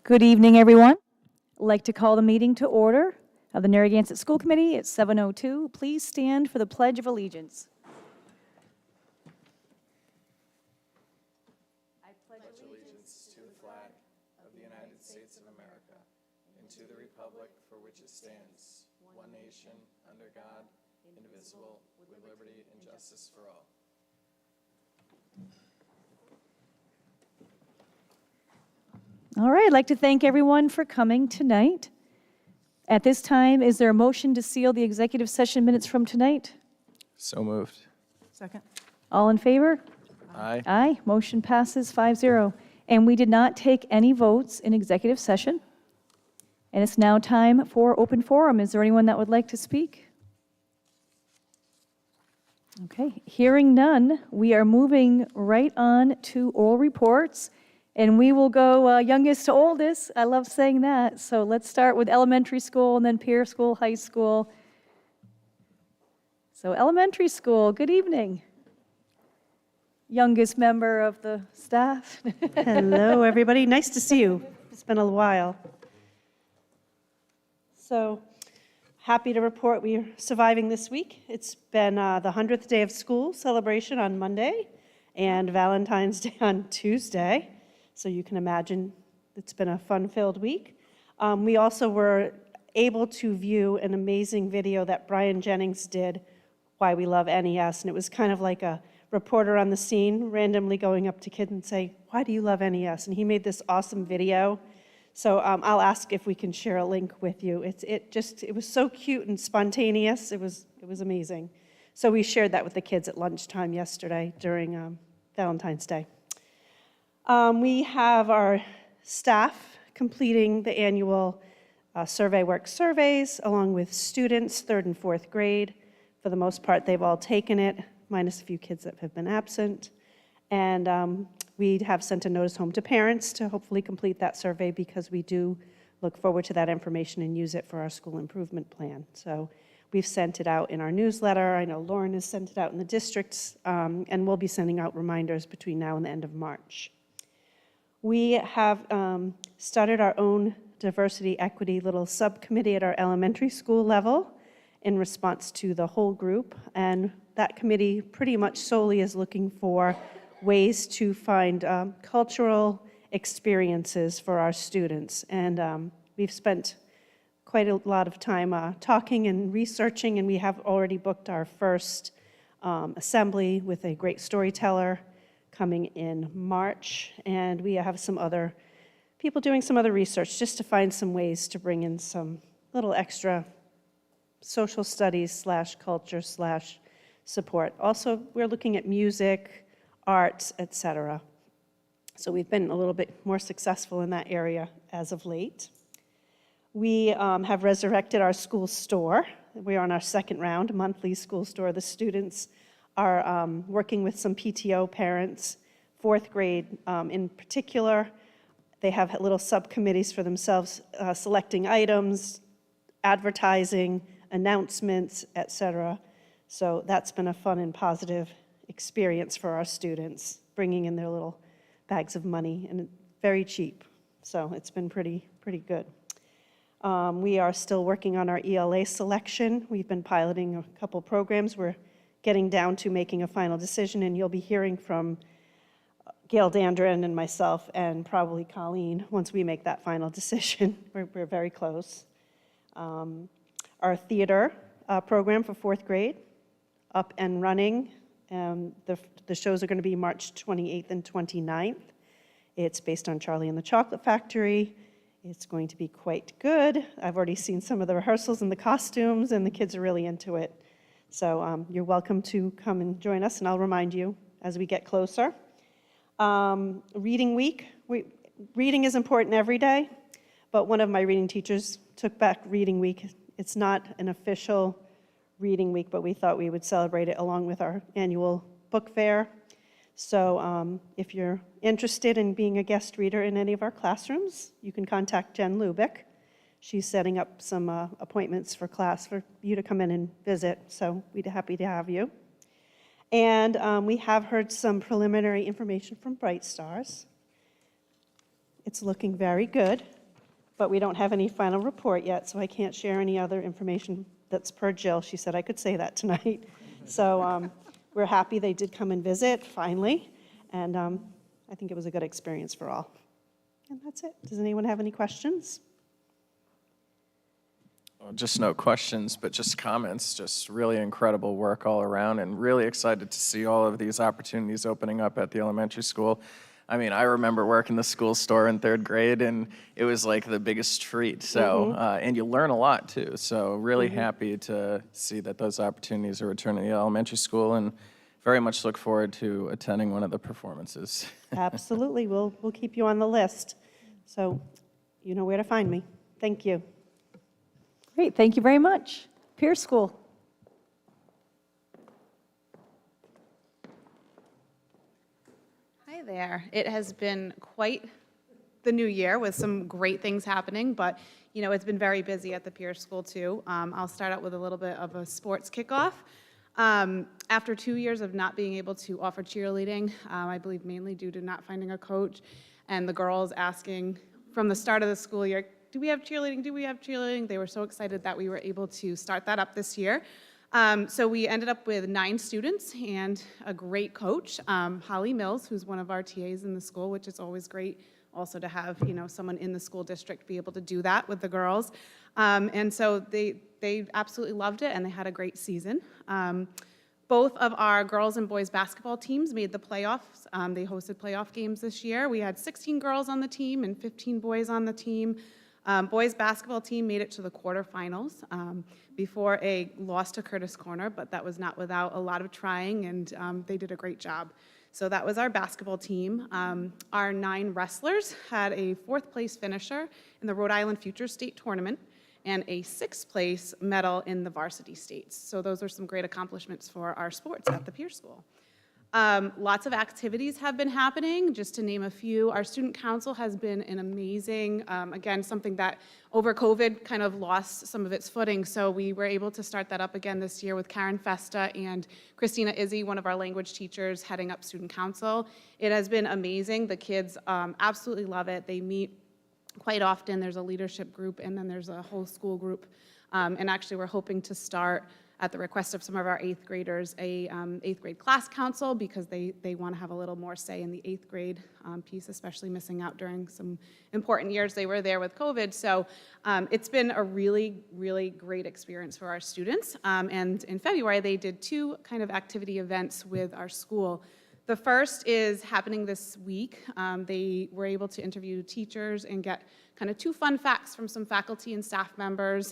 Good evening, everyone. I'd like to call the meeting to order of the Narragansett School Committee at 7:02. Please stand for the Pledge of Allegiance. I pledge allegiance to the flag of the United States of America and to the republic for which it stands, one nation, under God, indivisible, with liberty and justice for all. All right, I'd like to thank everyone for coming tonight. At this time, is there a motion to seal the executive session minutes from tonight? So moved. Second. All in favor? Aye. Aye, motion passes 5-0. And we did not take any votes in executive session. And it's now time for open forum. Is there anyone that would like to speak? Okay, hearing none, we are moving right on to oral reports. And we will go youngest to oldest. I love saying that. So let's start with elementary school and then peer school, high school. So elementary school, good evening. Youngest member of the staff. Hello, everybody. Nice to see you. It's been a while. So happy to report we are surviving this week. It's been the 100th day of school celebration on Monday and Valentine's Day on Tuesday. So you can imagine it's been a fun-filled week. We also were able to view an amazing video that Brian Jennings did, Why We Love NES, and it was kind of like a reporter on the scene randomly going up to kids and say, why do you love NES? And he made this awesome video. So I'll ask if we can share a link with you. It was so cute and spontaneous. It was amazing. So we shared that with the kids at lunchtime yesterday during Valentine's Day. We have our staff completing the annual survey work surveys along with students, 3rd and 4th grade. For the most part, they've all taken it, minus a few kids that have been absent. And we have sent a notice home to parents to hopefully complete that survey because we do look forward to that information and use it for our school improvement plan. So we've sent it out in our newsletter. I know Lauren has sent it out in the districts, and we'll be sending out reminders between now and the end of March. We have started our own diversity equity little subcommittee at our elementary school level in response to the whole group. And that committee pretty much solely is looking for ways to find cultural experiences for our students. And we've spent quite a lot of time talking and researching, and we have already booked our first assembly with a great storyteller coming in March, and we have some other people doing some other research just to find some ways to bring in some little extra social studies / culture / support. Also, we're looking at music, arts, etc. So we've been a little bit more successful in that area as of late. We have resurrected our school store. We're on our second round, monthly school store. The students are working with some PTO parents, 4th grade in particular. They have little subcommittees for themselves, selecting items, advertising, announcements, etc. So that's been a fun and positive experience for our students, bringing in their little bags of money, and very cheap. So it's been pretty good. We are still working on our ELA selection. We've been piloting a couple programs. We're getting down to making a final decision, and you'll be hearing from Gail Dandrin and myself and probably Colleen once we make that final decision. We're very close. Our theater program for 4th grade, up and running. The shows are going to be March 28th and 29th. It's based on Charlie and the Chocolate Factory. It's going to be quite good. I've already seen some of the rehearsals and the costumes, and the kids are really into it. So you're welcome to come and join us, and I'll remind you as we get closer. Reading week. Reading is important every day, but one of my reading teachers took back reading week. It's not an official reading week, but we thought we would celebrate it along with our annual book fair. So if you're interested in being a guest reader in any of our classrooms, you can contact Jen Lubick. She's setting up some appointments for class for you to come in and visit, so we'd be happy to have you. And we have heard some preliminary information from Bright Stars. It's looking very good. but we don't have any final report yet, so I can't share any other information that's per Jill. She said I could say that tonight. So we're happy they did come and visit, finally, and I think it was a good experience for all. And that's it. Does anyone have any questions? Well, just no questions, but just comments. Just really incredible work all around, and really excited to see all of these opportunities opening up at the elementary school. I mean, I remember working the school store in 3rd grade, and it was like the biggest treat. So, and you learn a lot too. So, really happy to see that those opportunities are returning to the elementary school, and very much look forward to attending one of the performances. Absolutely. We'll keep you on the list. So you know where to find me. Thank you. Great, thank you very much. Pierce School. Hi there. It has been quite the new year with some great things happening, but you know, it's been very busy at the Pierce School too. I'll start out with a little bit of a sports kickoff. After 2 years of not being able to offer cheerleading, I believe mainly due to not finding a coach, and the girls asking from the start of the school year, do we have cheerleading? Do we have cheerleading? They were so excited that we were able to start that up this year. So we ended up with 9 students and a great coach, Holly Mills, who's one of our TAs in the school, which is always great also to have, you know, someone in the school district be able to do that with the girls. And so they absolutely loved it, and they had a great season. Both of our girls and boys basketball teams made the playoffs. They hosted playoff games this year. We had 16 girls on the team and 15 boys on the team. Boys basketball team made it to the quarterfinals before a loss to Curtis Corner, but that was not without a lot of trying, and they did a great job. So that was our basketball team. Our 9 wrestlers had a 4th place finisher in the Rhode Island Future State Tournament and a 6th place medal in the varsity states. So those are some great accomplishments for our sports at the Pierce School. Lots of activities have been happening. Just to name a few, our student council has been an amazing, again, something that over COVID kind of lost some of its footing. So we were able to start that up again this year with Karen Festa and Christina Izzy, one of our language teachers, heading up student council. It has been amazing. The kids absolutely love it. They meet quite often. There's a leadership group, and then there's a whole school group. And actually, we're hoping to start, at the request of some of our 8th graders, a 8th grade class council, because they want to have a little more say in the 8th grade piece, especially missing out during some important years they were there with COVID. So it's been a really, really great experience for our students. And in February, they did 2 kind of activity events with our school. The first is happening this week. They were able to interview teachers and get kind of 2 fun facts from some faculty and staff members,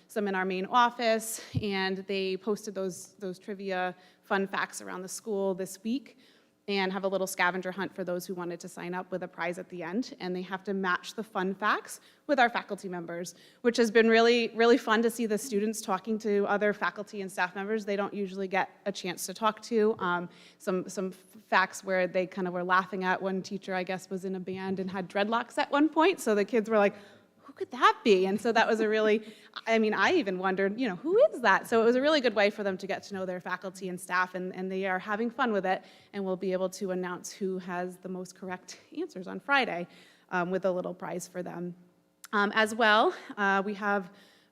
some in our main office, and they posted those trivia fun facts around the school this week, and have a little scavenger hunt for those who wanted to sign up with a prize at the end. And they have to match the fun facts with our faculty members, which has been really, really fun to see the students talking to other faculty and staff members they don't usually get a chance to talk to. Some facts where they kind of were laughing at one teacher, I guess, was in a band and had dreadlocks at one point. So the kids were like, who could that be? And so that was a really, I mean, I even wondered, you know, who is that? So it was a really good way for them to get to know their faculty and staff, and they are having fun with it, and we'll be able to announce who has the most correct answers on Friday with a little prize for them. As well, we have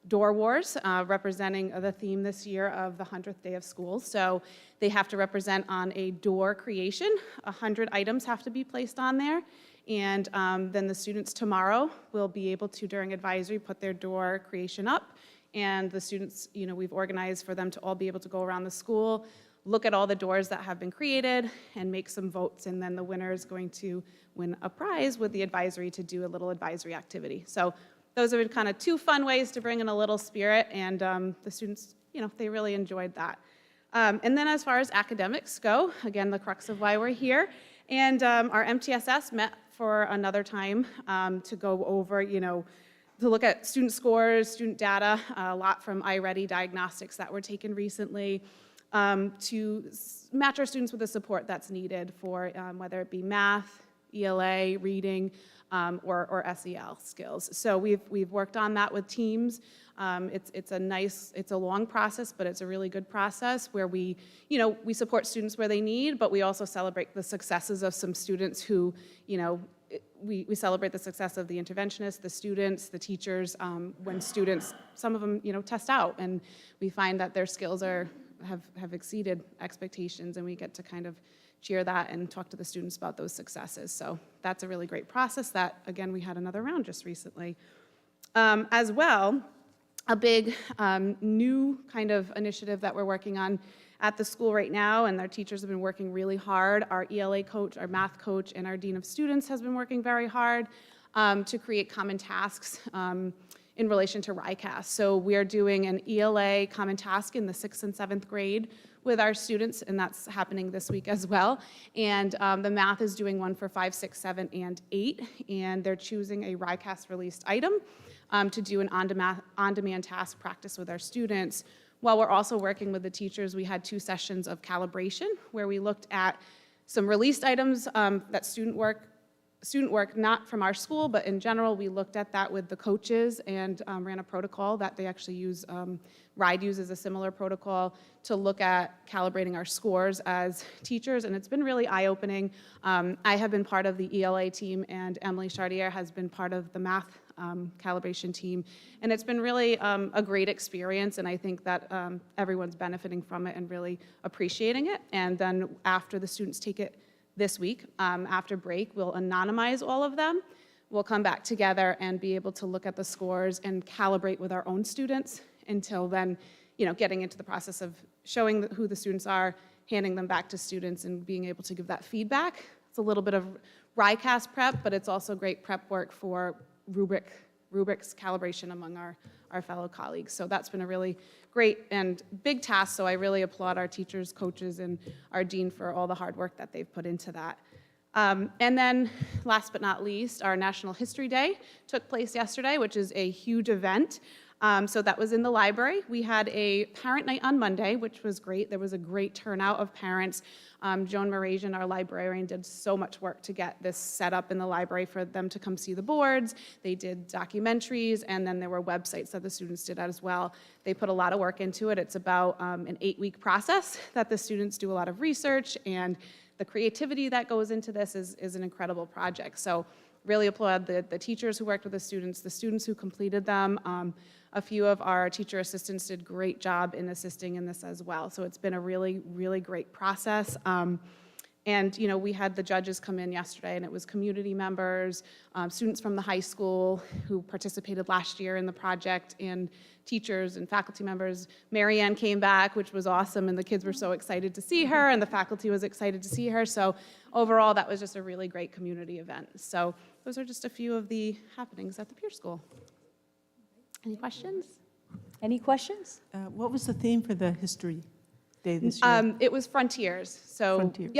Door Wars, representing the theme this year of the 100th day of school. So they have to represent on a door creation. 100 items have to be placed on there. And then the students tomorrow will be able to, during advisory, put their door creation up. And the students, you know, we've organized for them to all be able to go around the school, look at all the doors that have been created, and make some votes. And then the winner is going to win a prize with the advisory to do a little advisory activity. So those are kind of 2 fun ways to bring in a little spirit. And the students, you know, they really enjoyed that. And then as far as academics go, again, the crux of why we're here. And our MTSS met for another time to go over, you know, to look at student scores, student data, a lot from iReady diagnostics that were taken recently, to match our students with the support that's needed for whether it be math, ELA, reading, or SEL skills. So we've worked on that with teams. It's a long process, but it's a really good process where we support students where they need, but we also celebrate the successes of some students who, you know, we celebrate the success of the interventionists, the students, the teachers, when students, some of them, test out, and we find that their skills have exceeded expectations, and we get to kind of cheer that and talk to the students about those successes. So that's a really great process that, again, we had another round just recently. As well, a big new kind of initiative that we're working on at the school right now, and our teachers have been working really hard. Our ELA coach, our math coach, and our dean of students has been working very hard to create common tasks in relation to RICAS. So we are doing an ELA common task in the 6th and 7th grade with our students, and that's happening this week as well. And the math is doing one for 5, 6, 7, and 8, and they're choosing a RICAS released item to do an on-demand task practice with our students. While we're also working with the teachers, we had 2 sessions of calibration where we looked at some released items that student work not from our school, but in general, we looked at that with the coaches and ran a protocol that they actually use. RIDE uses a similar protocol to look at calibrating our scores as teachers, and it's been really eye-opening. I have been part of the ELA team, and Emily Chartier has been part of the math calibration team, and it's been really a great experience, and I think that everyone's benefiting from it and really appreciating it. And then after the students take it this week, after break, we'll anonymize all of them. We'll come back together and be able to look at the scores and calibrate with our own students. Until then, getting into the process of showing who the students are, handing them back to students, and being able to give that feedback. It's a little bit of RICAS prep, but it's also great prep work for rubrics calibration among our fellow colleagues. So that's been a really great and big task, so I really applaud our teachers, coaches, and our dean for all the hard work that they've put into that. And then, last but not least, our National History Day took place yesterday, which is a huge event. So that was in the library. We had a parent night on Monday, which was great. There was a great turnout of parents. Joan Marasian, our librarian, did so much work to get this set up in the library for them to come see the boards. They did documentaries, and then there were websites that the students did as well. They put a lot of work into it. It's about an 8-week process that the students do a lot of research, and the creativity that goes into this is an incredible project. So really applaud the teachers who worked with the students who completed them. A few of our teacher assistants did a great job in assisting in this as well. So it's been a really, really great process. And we had the judges come in yesterday, and it was community members, students from the high school who participated last year in the project, and teachers and faculty members. Marianne came back, which was awesome, and the kids were so excited to see her, and the faculty was excited to see her. So overall, that was just a really great community event. So those are just a few of the happenings at the Pierce School. Any questions? Any questions? What was the theme for the History Day this year? It was Frontiers. So, Frontiers.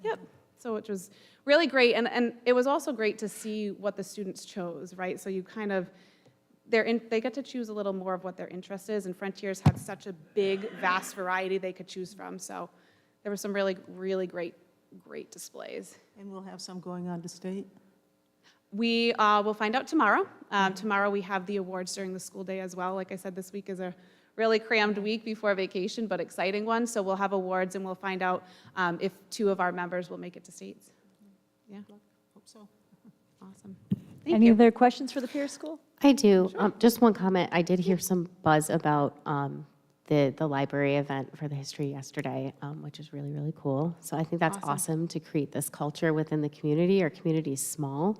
Yep. So which was really great, and it was also great to see what the students chose, right? So you kind of, they get to choose a little more of what their interest is, and Frontiers had such a big, vast variety they could choose from. So there were some really, really great displays. And we'll have some going on to state? We will find out tomorrow. Tomorrow we have the awards during the school day as well. Like I said, this week is a really crammed week before vacation, but exciting one. So we'll have awards, and we'll find out if 2 of our members will make it to states. Yeah. Hope so. Awesome. Thank Any you. other questions for the Pierce School? I do. Just one comment. I did hear some buzz about the library event for the history yesterday, which is really, really cool. So I think that's awesome to create this culture within the community. Our community is small.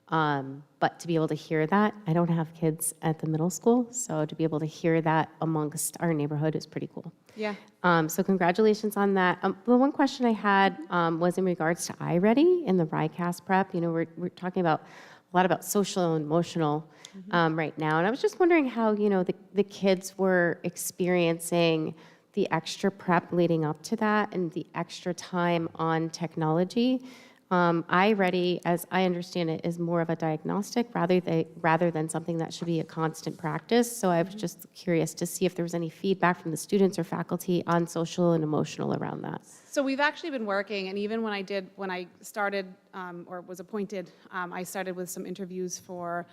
But to be able to hear that, I don't have kids at the middle school, so to be able to hear that amongst our neighborhood is pretty cool. Yeah. So congratulations on that. The one question I had was in regards to iReady and the RICAS prep. We're talking a lot about social and emotional right now, and I was just wondering how the kids were experiencing the extra prep leading up to that and the extra time on technology. iReady, as I understand it, is more of a diagnostic rather than something that should be a constant practice. So I was just curious to see if there was any feedback from the students or faculty on social and emotional around that. So we've actually been working, and even when I started or was appointed, I started with some interviews for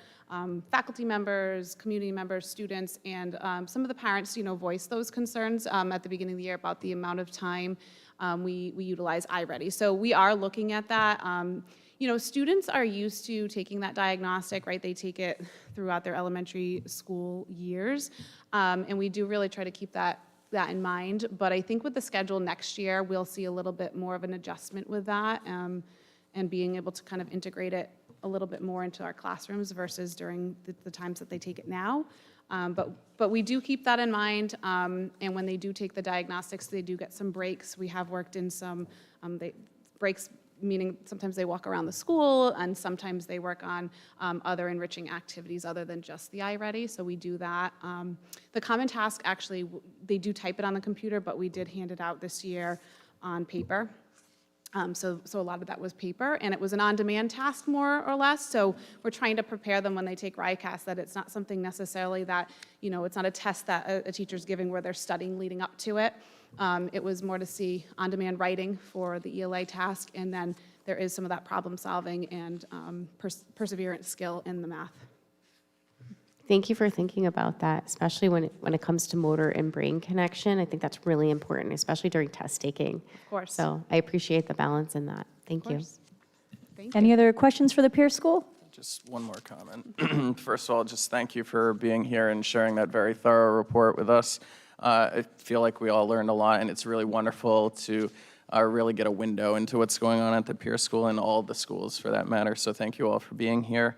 faculty members, community members, students, and some of the parents, voiced those concerns at the beginning of the year about the amount of time we utilize iReady. So we are looking at that. students are used to taking that diagnostic, right? They take it throughout their elementary school years. And we do really try to keep that in mind. But I think with the schedule next year, we'll see a little bit more of an adjustment with that, and being able to kind of integrate it a little bit more into our classrooms versus during the times that they take it now. But we do keep that in mind, and when they do take the diagnostics, they do get some breaks. We have worked in some breaks, meaning sometimes they walk around the school, and sometimes they work on other enriching activities other than just the iReady, so we do that. The Common Task, actually, they do type it on the computer, but we did hand it out this year on paper. So a lot of that was paper, and it was an on-demand task, more or less. So we're trying to prepare them when they take RICAS, that it's not something necessarily that, it's not a test that a teacher's giving where they're studying leading up to it. It was more to see on-demand writing for the ELA task, and then there is some of that problem solving and perseverance skill in the math. Thank you for thinking about that, especially when it comes to motor and brain connection. I think that's really important, especially during test taking. Of course. So I appreciate the balance in that. Thank you. Thank you. Any other questions for the Pierce School? Just one more comment. First of all, just thank you for being here and sharing that very thorough report with us. I feel like we all learned a lot, and it's really wonderful to really get a window into what's going on at the Pierce School and all the schools for that matter. So thank you all for being here.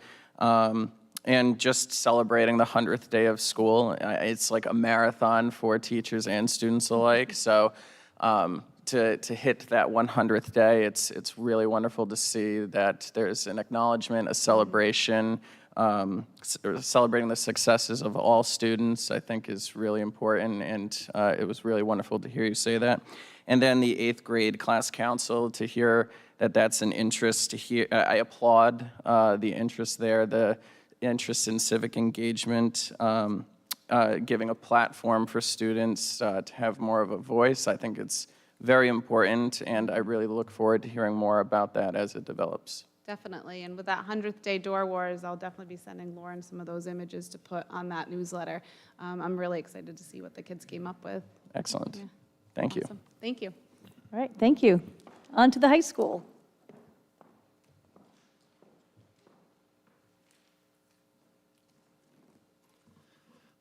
And just celebrating the 100th day of school. It's like a marathon for teachers and students alike. So to hit that 100th day, it's really wonderful to see that there's an acknowledgement, a celebration, celebrating the successes of all students, I think is really important, and it was really wonderful to hear you say that. And then the 8th grade class council, to hear that that's an interest, to hear, I applaud the interest there, the interest in civic engagement, giving a platform for students to have more of a voice. I think it's very important, and I really look forward to hearing more about that as it develops. Definitely, and with that 100th Day Door Wars, I'll definitely be sending Lauren some of those images to put on that newsletter. I'm really excited to see what the kids came up with. Excellent. Yeah. Thank you. Awesome. Thank you. All right, thank you. On to the high school.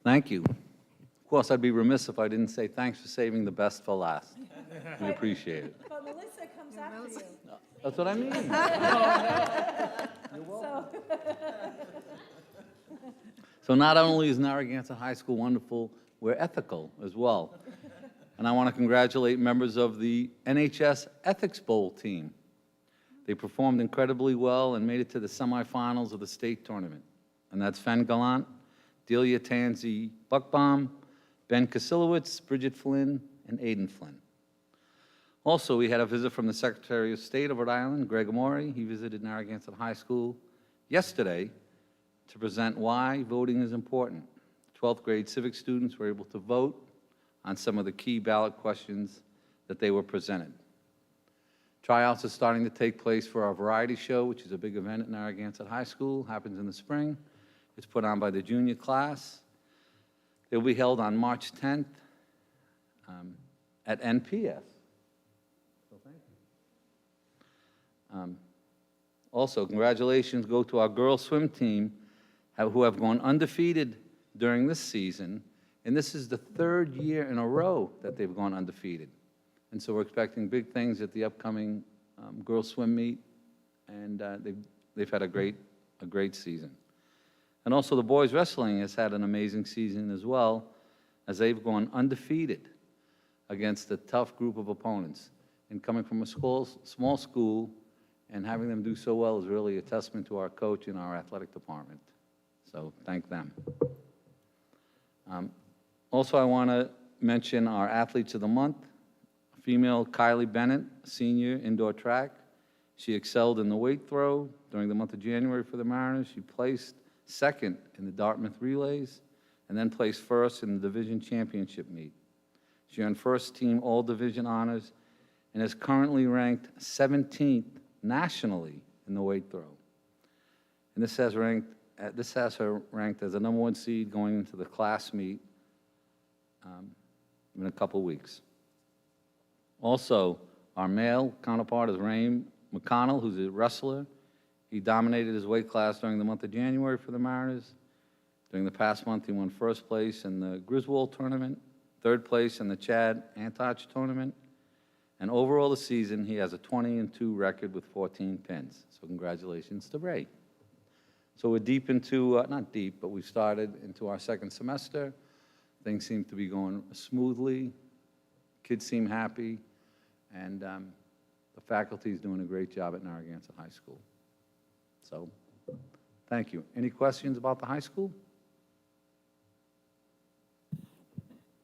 Thank you. Of course, I'd be remiss if I didn't say thanks for saving the best for last. We appreciate it. But Melissa comes after you. That's what I mean. So not only is Narragansett High School wonderful, we're ethical as well. And I want to congratulate members of the NHS Ethics Bowl team. They performed incredibly well and made it to the semifinals of the state tournament. And that's Fen Gallant, Delia Tansey Buckbaum, Ben Kasilowitz, Bridget Flynn, and Aidan Flynn. Also, we had a visit from the Secretary of State of Rhode Island, Greg Amore. He visited Narragansett High School yesterday to present why voting is important. 12th grade civic students were able to vote on some of the key ballot questions that they were presented. Tryouts are starting to take place for our variety show, which is a big event at Narragansett High School, happens in the spring. It's put on by the junior class. It will be held on March 10th at NPS. So thank you. Also, congratulations go to our girls swim team who have gone undefeated during this season, and this is the 3rd year in a row that they've gone undefeated. And so we're expecting big things at the upcoming girls swim meet, and they've had a great season. And also the boys wrestling has had an amazing season as well, as they've gone undefeated against a tough group of opponents. And coming from a small school and having them do so well is really a testament to our coach and our athletic department. So thank them. Also, I want to mention our Athletes of the Month. Female Kylie Bennett, senior, indoor track. She excelled in the weight throw during the month of January for the Mariners. She placed 2nd in the Dartmouth relays, and then placed 1st in the division championship meet. She earned first team all-division honors and is currently ranked 17th nationally in the weight throw. And this has her ranked as the #1 seed going into the class meet in a couple weeks. Also, our male counterpart is Ray McConnell, who's a wrestler. He dominated his weight class during the month of January for the Mariners. During the past month, he won first place in the Griswold tournament, third place in the Chad Antach tournament, and overall the season, he has a 20-2 record with 14 pins. So congratulations to Ray. So we're deep into, not deep, but we started into our second semester. Things seem to be going smoothly. Kids seem happy, and the faculty is doing a great job at Narragansett High School. So, thank you. Any questions about the high school?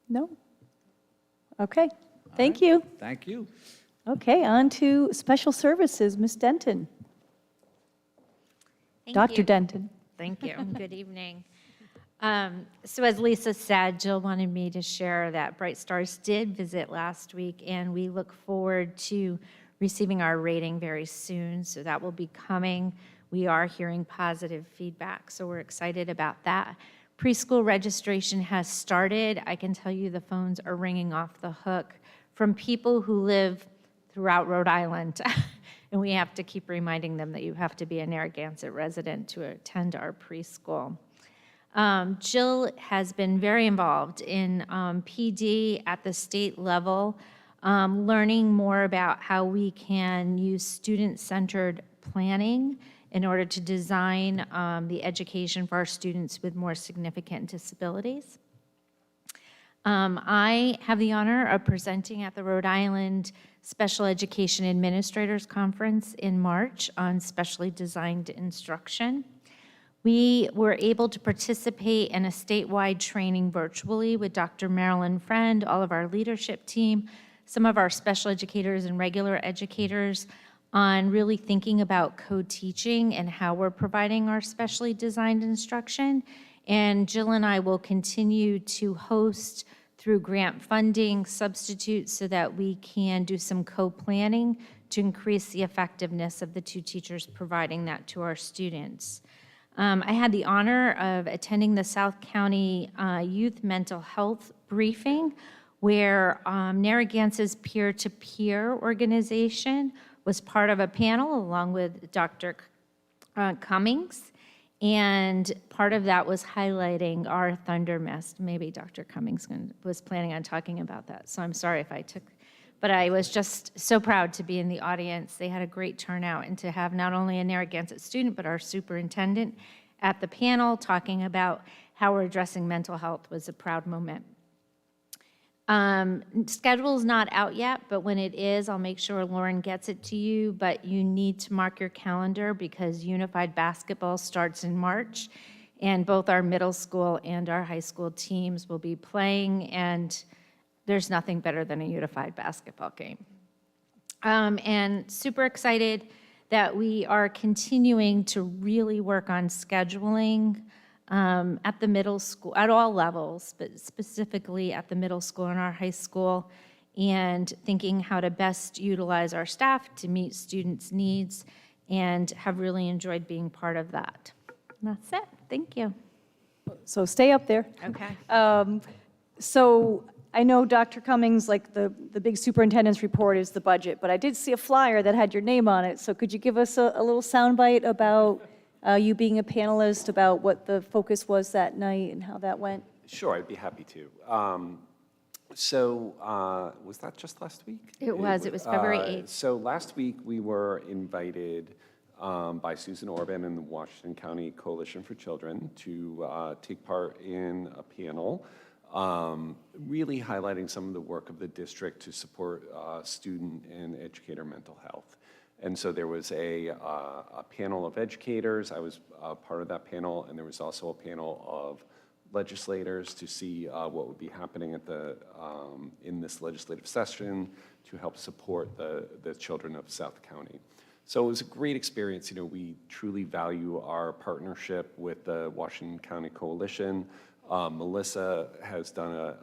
No? Okay, thank you. Thank you. Okay, on to special services, Ms. Denton. Thank Dr. you. Denton. Thank you. Good evening. So as Lisa said, Jill wanted me to share that Bright Stars did visit last week, and we look forward to receiving our rating very soon. So that will be coming. We are hearing positive feedback, so we're excited about that. Preschool registration has started. I can tell you the phones are ringing off the hook from people who live throughout Rhode Island. And we have to keep reminding them that you have to be a Narragansett resident to attend our preschool. Jill has been very involved in PD at the state level, learning more about how we can use student-centered planning in order to design the education for our students with more significant disabilities. I have the honor of presenting at the Rhode Island Special Education Administrators Conference in March on specially designed instruction. We were able to participate in a statewide training virtually with Dr. Marilyn Friend, all of our leadership team, some of our special educators and regular educators on really thinking about co-teaching and how we're providing our specially designed instruction. And Jill and I will continue to host through grant funding substitutes so that we can do some co-planning to increase the effectiveness of the two teachers providing that to our students. I had the honor of attending the South County Youth Mental Health briefing where Narragansett's peer-to-peer organization was part of a panel along with Dr. Cummings. And part of that was highlighting our Thunder Mist. Maybe Dr. Cummings was planning on talking about that, so I'm sorry if I took, but I was just so proud to be in the audience. They had a great turnout, and to have not only a Narragansett student, but our superintendent at the panel talking about how we're addressing mental health was a proud moment. Schedule's not out yet, but when it is, I'll make sure Lauren gets it to you, but you need to mark your calendar because unified basketball starts in March, and both our middle school and our high school teams will be playing, and there's nothing better than a unified basketball game. And super excited that we are continuing to really work on scheduling at the middle school, at all levels, but specifically at the middle school and our high school, and thinking how to best utilize our staff to meet students' needs, and have really enjoyed being part of that. And that's it. Thank you. So stay up there. Okay. So I know Dr. Cummings, like the big superintendent's report is the budget, but I did see a flyer that had your name on it. So could you give us a little soundbite about you being a panelist, about what the focus was that night and how that went? Sure, I'd be happy to. Was that just last week? It was February 8th. So last week we were invited by Susan Orban and the Washington County Coalition for Children to take part in a panel really highlighting some of the work of the district to support student and educator mental health. And so there was a panel of educators. I was part of that panel, and there was also a panel of legislators to see what would be happening at in this legislative session to help support the children of South County. So it was a great experience. You know, we truly value our partnership with the Washington County Coalition. Melissa has done an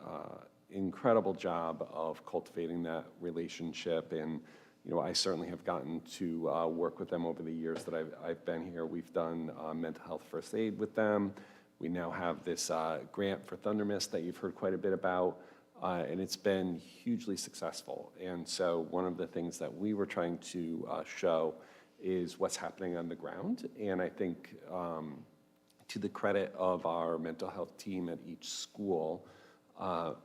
incredible job of cultivating that relationship, and you know, I certainly have gotten to work with them over the years that I've been here. We've done mental health first aid with them. We now have this grant for Thunder Mist that you've heard quite a bit about, and it's been hugely successful. And so one of the things that we were trying to show is what's happening on the ground. And I think to the credit of our mental health team at each school,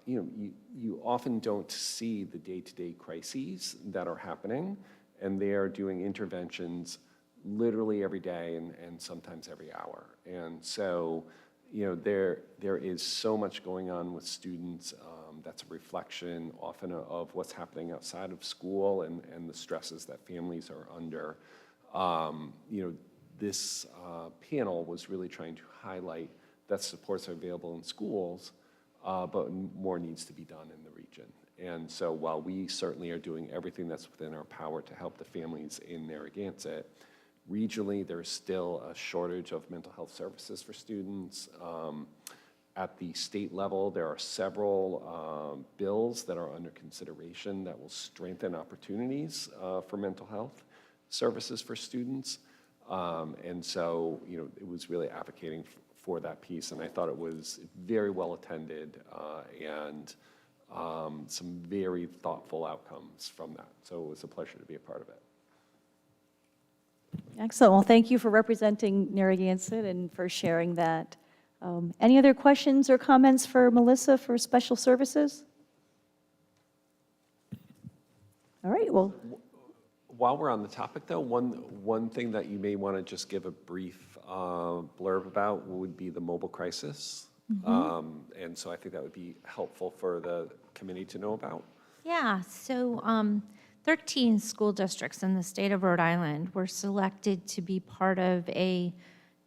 you often don't see the day-to-day crises that are happening, and they are doing interventions literally every day and sometimes every hour. And so, there is so much going on with students that's a reflection often of what's happening outside of school and the stresses that families are under. This panel was really trying to highlight that supports are available in schools, but more needs to be done in the region. And so while we certainly are doing everything that's within our power to help the families in Narragansett, regionally there's still a shortage of mental health services for students. At the state level, there are several bills that are under consideration that will strengthen opportunities for mental health services for students. And so, it was really advocating for that piece, and I thought it was very well attended and some very thoughtful outcomes from that. So it was a pleasure to be a part of it. Excellent. Well, thank you for representing Narragansett and for sharing that. Any other questions or comments for Melissa for special services? All right, well. While we're on the topic, though, one thing that you may want to just give a brief blurb about would be the mobile crisis. And so I think that would be helpful for the committee to know about. Yeah, so 13 school districts in the state of Rhode Island were selected to be part of a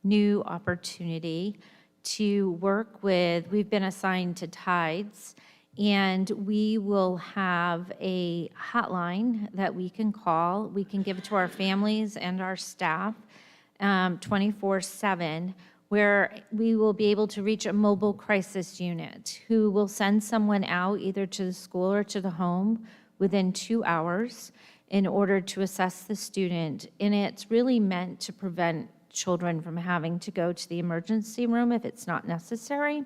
new opportunity to work with, we've been assigned to Tides, and we will have a hotline that we can call. We can give it to our families and our staff 24/7, where we will be able to reach a mobile crisis unit who will send someone out either to the school or to the home within 2 hours in order to assess the student. And it's really meant to prevent children from having to go to the emergency room if it's not necessary.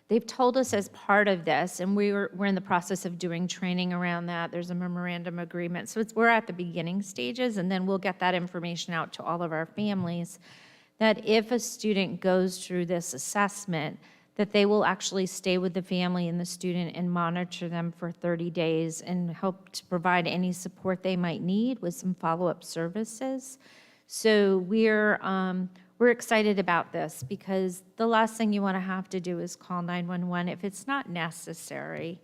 They've told us as part of this, and we're in the process of doing training around that. There's a memorandum agreement. So we're at the beginning stages, and then we'll get that information out to all of our families, that if a student goes through this assessment, that they will actually stay with the family and the student and monitor them for 30 days and help to provide any support they might need with some follow-up services. So we're excited about this because the last thing you want to have to do is call 911 if it's not necessary.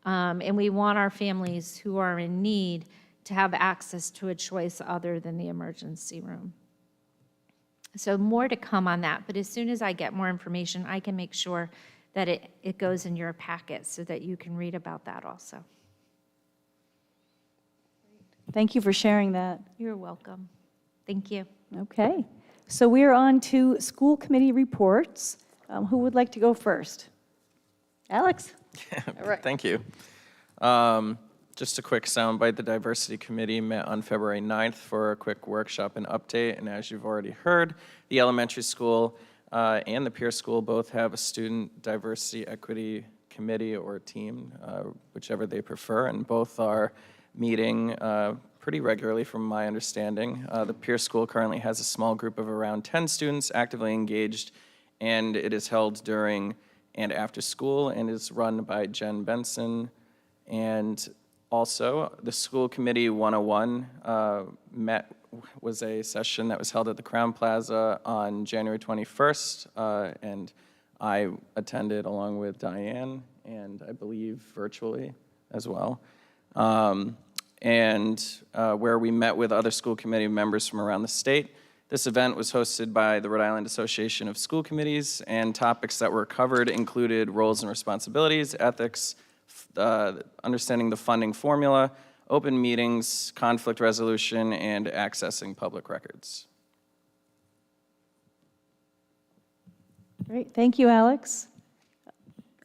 And we want our families who are in need to have access to a choice other than the emergency room. So more to come on that, but as soon as I get more information, I can make sure that it goes in your packet so that you can read about that also. Thank you for sharing that. You're welcome. Thank you. Okay, so we are on to school committee reports. Who would like to go first? Alex? All right. Thank you. Just a quick soundbite. The Diversity Committee met on February 9th for a quick workshop and update. And as you've already heard, the elementary school and the Pierce School both have a student diversity equity committee or team, whichever they prefer. And both are meeting pretty regularly from my understanding. The Pierce School currently has a small group of around 10 students actively engaged, and it is held during and after school and is run by Jen Benson. And also, the School Committee 101 was a session that was held at the Crown Plaza on January 21st, and I attended along with Diane, and I believe virtually as well. Where we met with other school committee members from around the state. This event was hosted by the Rhode Island Association of School Committees, and topics that were covered included roles and responsibilities, ethics, understanding the funding formula, open meetings, conflict resolution, and accessing public records. Great, thank you, Alex.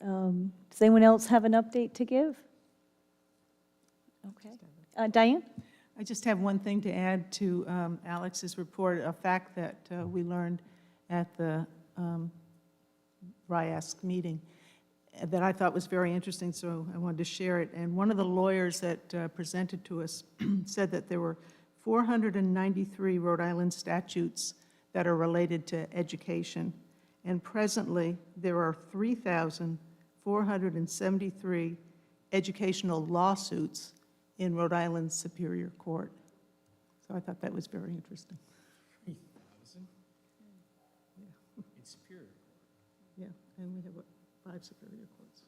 Does anyone else have an update to give? Okay. Diane? I just have one thing to add to Alex's report, a fact that we learned at the RIASC meeting that I thought was very interesting, so I wanted to share it. And one of the lawyers that presented to us said that there were 493 Rhode Island statutes that are related to education, and presently there are 3,473 educational lawsuits in Rhode Island's Superior Court. So I thought that was very interesting. 3,000? In Superior Court. Yeah, and we have, what, 5 Superior Courts.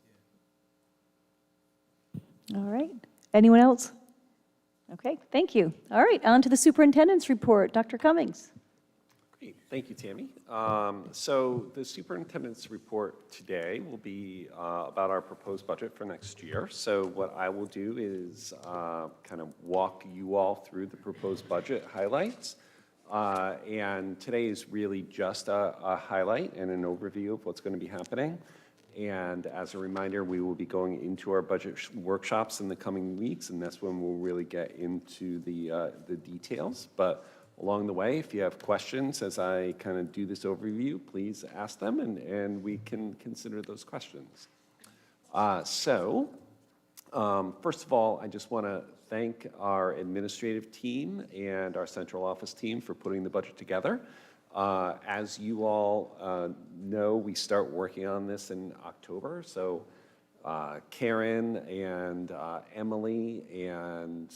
All right. Anyone else? Okay, thank you. All right, on to the superintendent's report. Dr. Cummings. Great, thank you, Tammy. So the superintendent's report today will be about our proposed budget for next year. So what I will do is kind of walk you all through the proposed budget highlights. And today is really just a highlight and an overview of what's going to be happening. And as a reminder, we will be going into our budget workshops in the coming weeks, and that's when we'll really get into the details. But along the way, if you have questions as I kind of do this overview, please ask them, and we can consider those questions. First of all, I just want to thank our administrative team and our central office team for putting the budget together. As you all know, we start working on this in October. So Karen and Emily and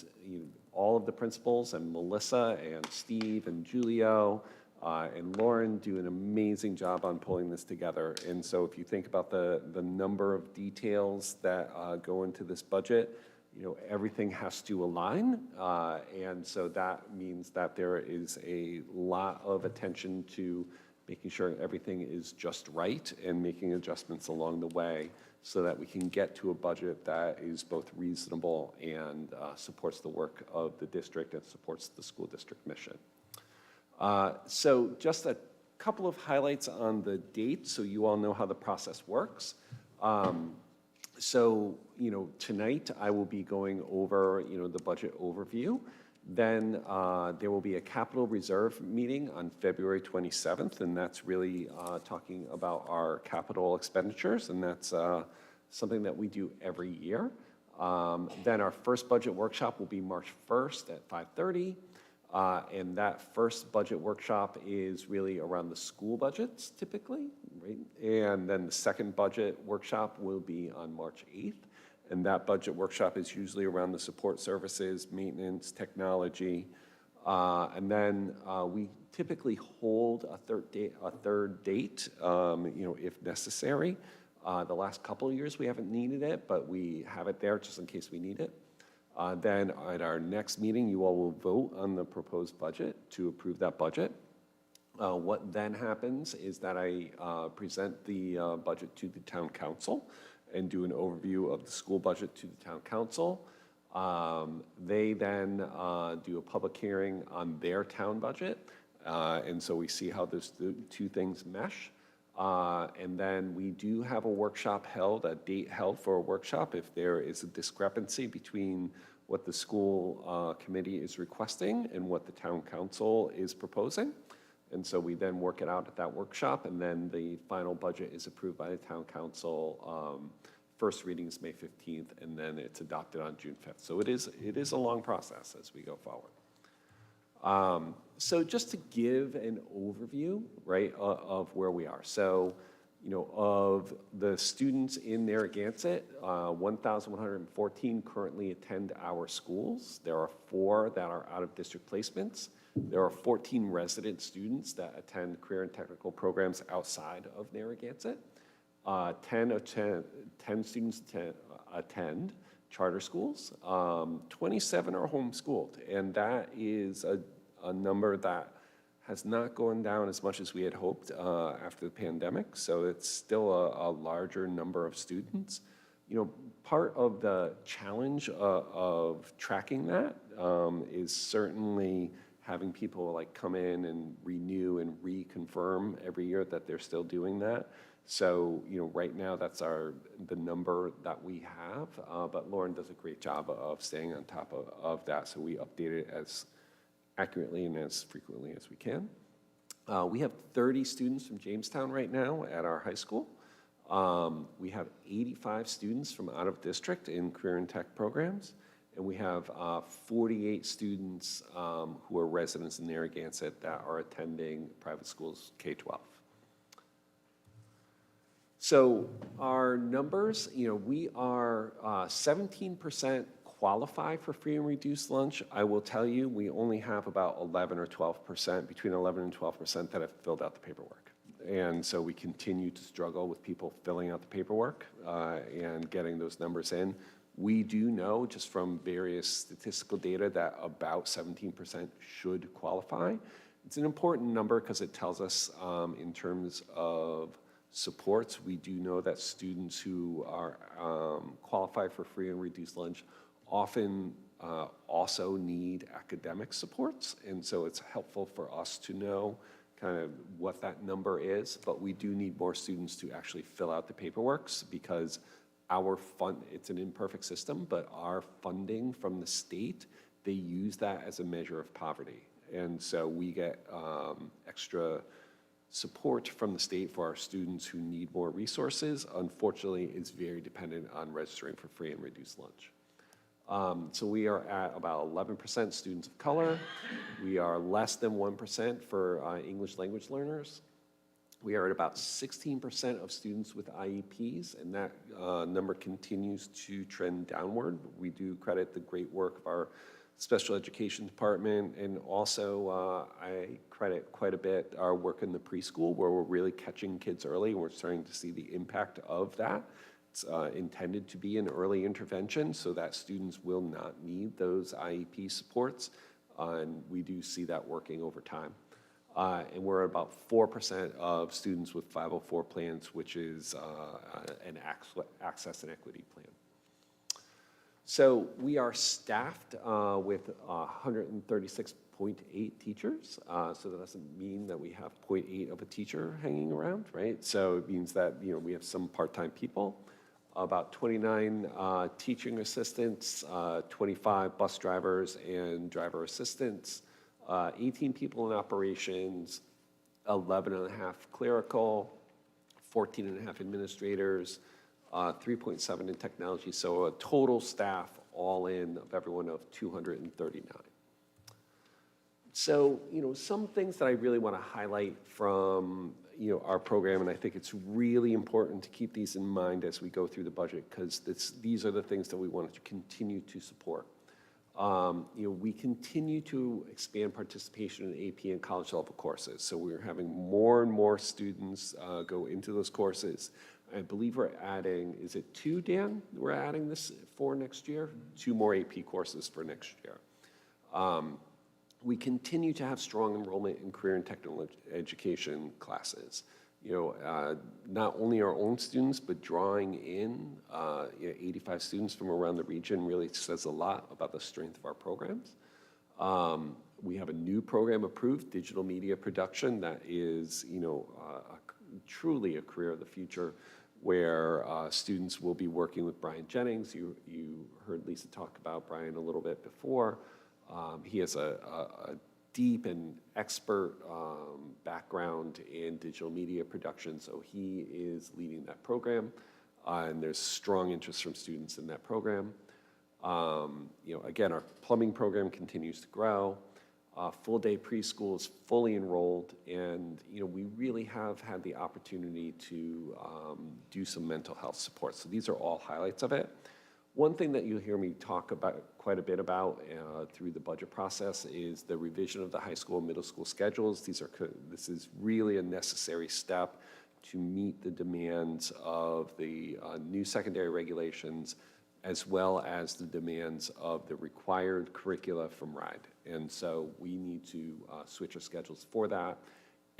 all of the principals and Melissa and Steve and Julio and Lauren do an amazing job on pulling this together. And so if you think about the number of details that go into this budget, everything has to align, and so that means that there is a lot of attention to making sure everything is just right and making adjustments along the way so that we can get to a budget that is both reasonable and supports the work of the district and supports the school district mission. So just a couple of highlights on the date so you all know how the process works. Tonight I will be going over, the budget overview. Then there will be a capital reserve meeting on February 27th, and that's really talking about our capital expenditures, and that's something that we do every year. Then our first budget workshop will be March 1st at 5:30. And that first budget workshop is really around the school budgets typically, right? And then the second budget workshop will be on March 8th. And that budget workshop is usually around the support services, maintenance, technology. And then we typically hold a third date, if necessary. The last couple of years we haven't needed it, but we have it there just in case we need it. Then at our next meeting, you all will vote on the proposed budget to approve that budget. What then happens is that I present the budget to the town council and do an overview of the school budget to the town council. They then do a public hearing on their town budget. And so we see how those two things mesh. And then we do have a date held for a workshop if there is a discrepancy between what the school committee is requesting and what the town council is proposing. And so we then work it out at that workshop, and then the final budget is approved by the town council. First reading is May 15th, and then it's adopted on June 5th. So it is a long process as we go forward. So just to give an overview, right, of where we are. So, of the students in Narragansett, 1,114 currently attend our schools. There are 4 that are out-of-district placements. There are 14 resident students that attend career and technical programs outside of Narragansett. 10 students attend charter schools. 27 are homeschooled, and that is a number that has not gone down as much as we had hoped after the pandemic, so it's still a larger number of students. Part of the challenge of tracking that is certainly having people come in and renew and reconfirm every year that they're still doing that. So, right now that's the number that we have, but Lauren does a great job of staying on top of that, so we update it as accurately and as frequently as we can. We have 30 students from Jamestown right now at our high school. We have 85 students from out of district in career and tech programs, And we have 48 students who are residents in Narragansett that are attending private schools K-12. So our numbers, we are 17% qualify for free and reduced lunch. I will tell you, we only have about 11 or 12%, between 11 and 12% that have filled out the paperwork. And so we continue to struggle with people filling out the paperwork and getting those numbers in. We do know, just from various statistical data, that about 17% should qualify. It's an important number because it tells us in terms of supports. We do know that students who are qualify for free and reduced lunch often also need academic supports. And so it's helpful for us to know kind of what that number is, but we do need more students to actually fill out the paperwork because our it's an imperfect system, but our funding from the state, they use that as a measure of poverty. And so we get extra support from the state for our students who need more resources. Unfortunately, it's very dependent on registering for free and reduced lunch. So we are at about 11% students of color. We are less than 1% for English language learners. We are at about 16% of students with IEPs, and that number continues to trend downward. We do credit the great work of our special education department, and also I credit quite a bit our work in the preschool, where we're really catching kids early, and we're starting to see the impact of that. It's intended to be an early intervention so that students will not need those IEP supports, and we do see that working over time. And we're at about 4% of students with 504 plans, which is an access and equity plan. So we are staffed with 136.8 teachers. So that doesn't mean that we have 0.8 of a teacher hanging around, right? So it means that we have some part-time people, about 29 teaching assistants, 25 bus drivers and driver assistants, 18 people in operations, 11 and a half clerical, 14 and a half administrators, 3.7 in technology, so a total staff all in of everyone of 239. So, some things that I really want to highlight from, our program, and I think it's really important to keep these in mind as we go through the budget, because these are the things that we want to continue to support. We continue to expand participation in AP and college level courses. So we're having more and more students go into those courses. I believe we're adding, is it 2, Dan? We're adding this for next year? 2 more AP courses for next year. We continue to have strong enrollment in career and technical education classes. Not only our own students, but drawing in 85 students from around the region really says a lot about the strength of our programs. We have a new program approved, digital media production, that is, truly a career of the future, where students will be working with Brian Jennings. You heard Lisa talk about Brian a little bit before. He has a deep and expert background in digital media production, so he is leading that program, and there's strong interest from students in that program. Again, our plumbing program continues to grow. Full-day preschool is fully enrolled, and we really have had the opportunity to do some mental health support. So these are all highlights of it. One thing that you'll hear me talk about quite a bit about through the budget process is the revision of the high school and middle school schedules. This is really a necessary step to meet the demands of the new secondary regulations, as well as the demands of the required curricula from RIDE. And so we need to switch our schedules for that.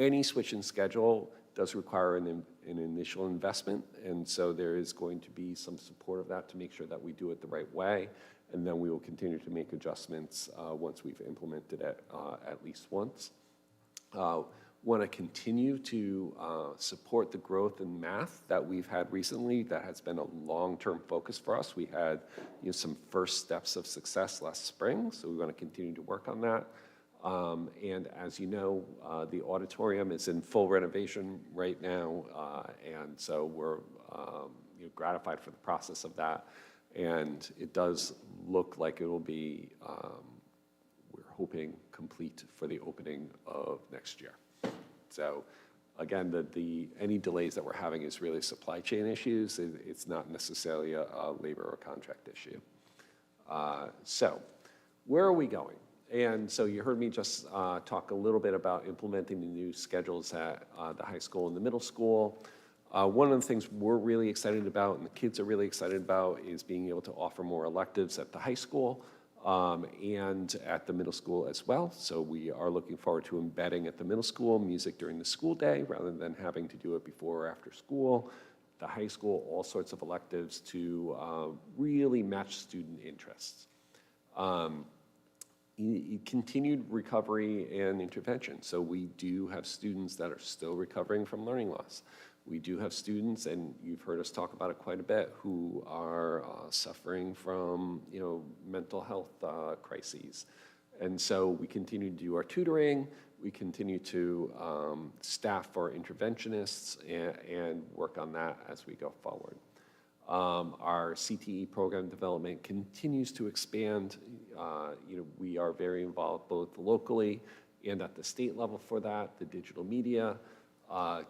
Any switch in schedule does require an initial investment, and so there is going to be some support of that to make sure that we do it the right way, and then we will continue to make adjustments once we've implemented it at least once. Want to continue to support the growth in math that we've had recently. That has been a long-term focus for us. We had some first steps of success last spring, so we want to continue to work on that. And as you know, the auditorium is in full renovation right now, and so we're gratified for the process of that. And it does look like it will be, we're hoping, complete for the opening of next year. So again, any delays that we're having is really supply chain issues. It's not necessarily a labor or contract issue. So where are we going? And so you heard me just talk a little bit about implementing the new schedules at the high school and the middle school. One of the things we're really excited about and the kids are really excited about is being able to offer more electives at the high school and at the middle school as well. So we are looking forward to embedding at the middle school music during the school day rather than having to do it before or after school. The high school, all sorts of electives to really match student interests. Continued recovery and intervention. So we do have students that are still recovering from learning loss. We do have students, and you've heard us talk about it quite a bit, who are suffering from, mental health crises. And so we continue to do our tutoring. We continue to staff our interventionists and work on that as we go forward. Our CTE program development continues to expand. We are very involved both locally and at the state level for that, the digital media.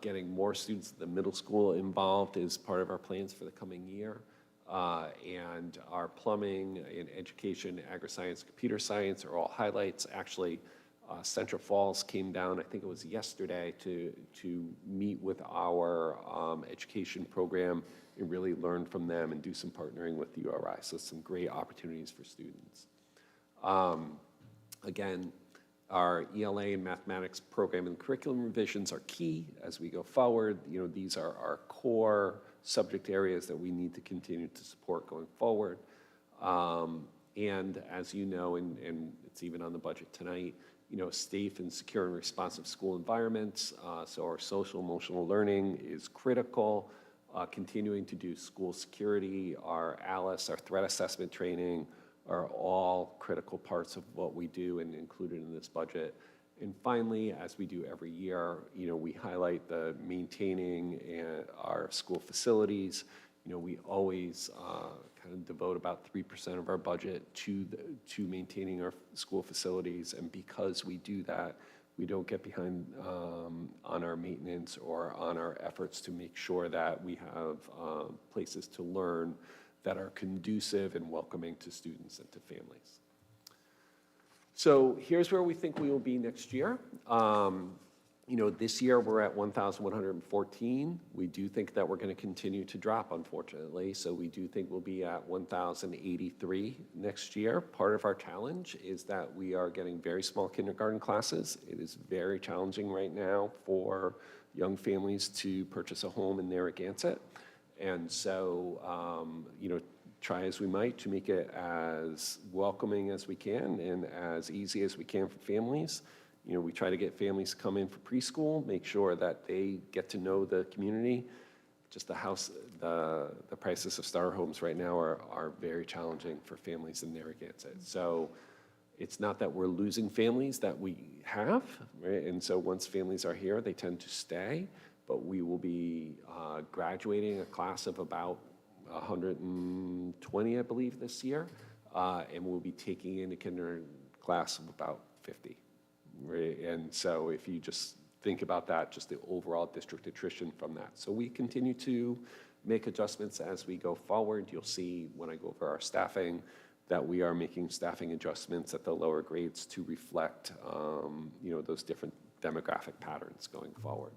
Getting more students at the middle school involved is part of our plans for the coming year. And our plumbing and education, agri-science, computer science are all highlights. Actually, Central Falls came down, I think it was yesterday, to meet with our education program and really learn from them and do some partnering with the URI. So some great opportunities for students. Again, our ELA and mathematics program and curriculum revisions are key as we go forward. These are our core subject areas that we need to continue to support going forward. And as you know, and it's even on the budget tonight, safe and secure and responsive school environments. So our social emotional learning is critical. Continuing to do school security, our ALICE, our threat assessment training, are all critical parts of what we do and included in this budget. And finally, as we do every year, we highlight the maintaining our school facilities. We always kind of devote about 3% of our budget to maintaining our school facilities. And because we do that, we don't get behind on our maintenance or on our efforts to make sure that we have places to learn that are conducive and welcoming to students and to families. So here's where we think we will be next year. This year we're at 1,114. We do think that we're going to continue to drop, unfortunately. So we do think we'll be at 1,083 next year. Part of our challenge is that we are getting very small kindergarten classes. It is very challenging right now for young families to purchase a home in Narragansett. And so, try as we might to make it as welcoming as we can and as easy as we can for families. We try to get families to come in for preschool, make sure that they get to know the community. Just the prices of starter homes right now are very challenging for families in Narragansett. So it's not that we're losing families that we have, right? And so once families are here, they tend to stay. But we will be graduating a class of about 120, I believe, this year. And we'll be taking in a kindergarten class of about 50. Right? And so if you just think about that, just the overall district attrition from that. So we continue to make adjustments as we go forward. You'll see when I go over our staffing that we are making staffing adjustments at the lower grades to reflect those different demographic patterns going forward.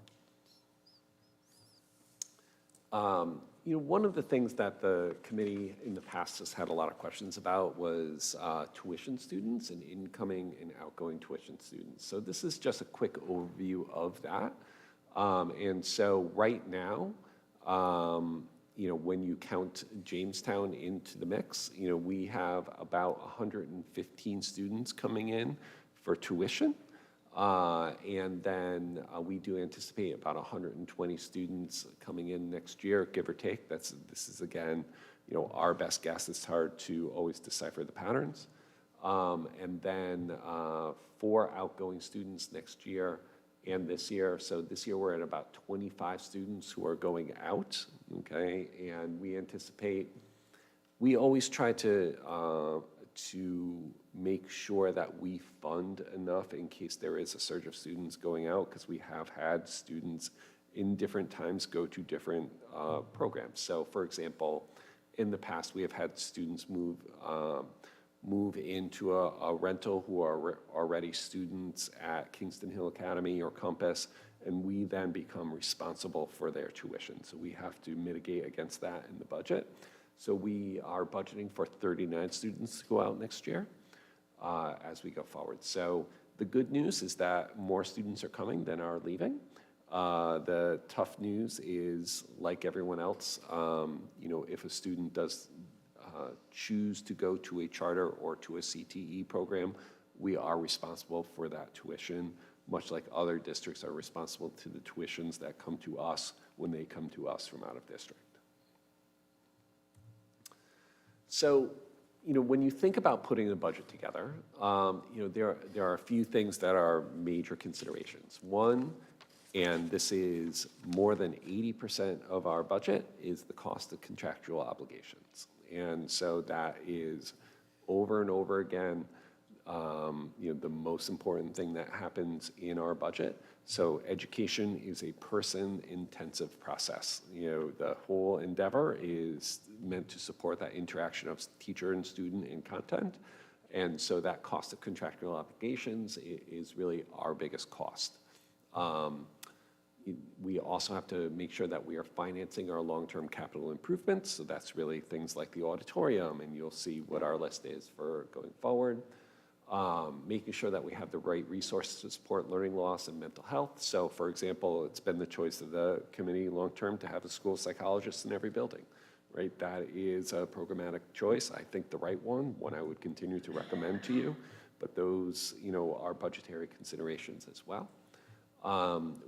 One of the things that the committee in the past has had a lot of questions about was tuition students and incoming and outgoing tuition students. So this is just a quick overview of that. And so right now, when you count Jamestown into the mix, we have about 115 students coming in for tuition. And then we do anticipate about 120 students coming in next year, give or take. This is, again, our best guess. It's hard to always decipher the patterns. And then 4 outgoing students next year and this year. So this year we're at about 25 students who are going out, okay? And we anticipate We always try to make sure that we fund enough in case there is a surge of students going out, because we have had students in different times go to different programs. So for example, in the past, we have had students move into a rental who are already students at Kingston Hill Academy or Compass, and we then become responsible for their tuition. So we have to mitigate against that in the budget. So we are budgeting for 39 students to go out next year as we go forward. So the good news is that more students are coming than are leaving. The tough news is, like everyone else, if a student does choose to go to a charter or to a CTE program, we are responsible for that tuition, much like other districts are responsible to the tuitions that come to us when they come to us from out of district. So, when you think about putting a budget together, there are a few things that are major considerations. One, and this is more than 80% of our budget, is the cost of contractual obligations. And so that is over and over again, the most important thing that happens in our budget. So education is a person-intensive process. The whole endeavor is meant to support that interaction of teacher and student and content. And so that cost of contractual obligations is really our biggest cost. We also have to make sure that we are financing our long-term capital improvements. So that's really things like the auditorium, and you'll see what our list is for going forward. Making sure that we have the right resources to support learning loss and mental health. So for example, it's been the choice of the committee long-term to have a school psychologist in every building, right? That is a programmatic choice. I think the right one I would continue to recommend to you, but those, are budgetary considerations as well.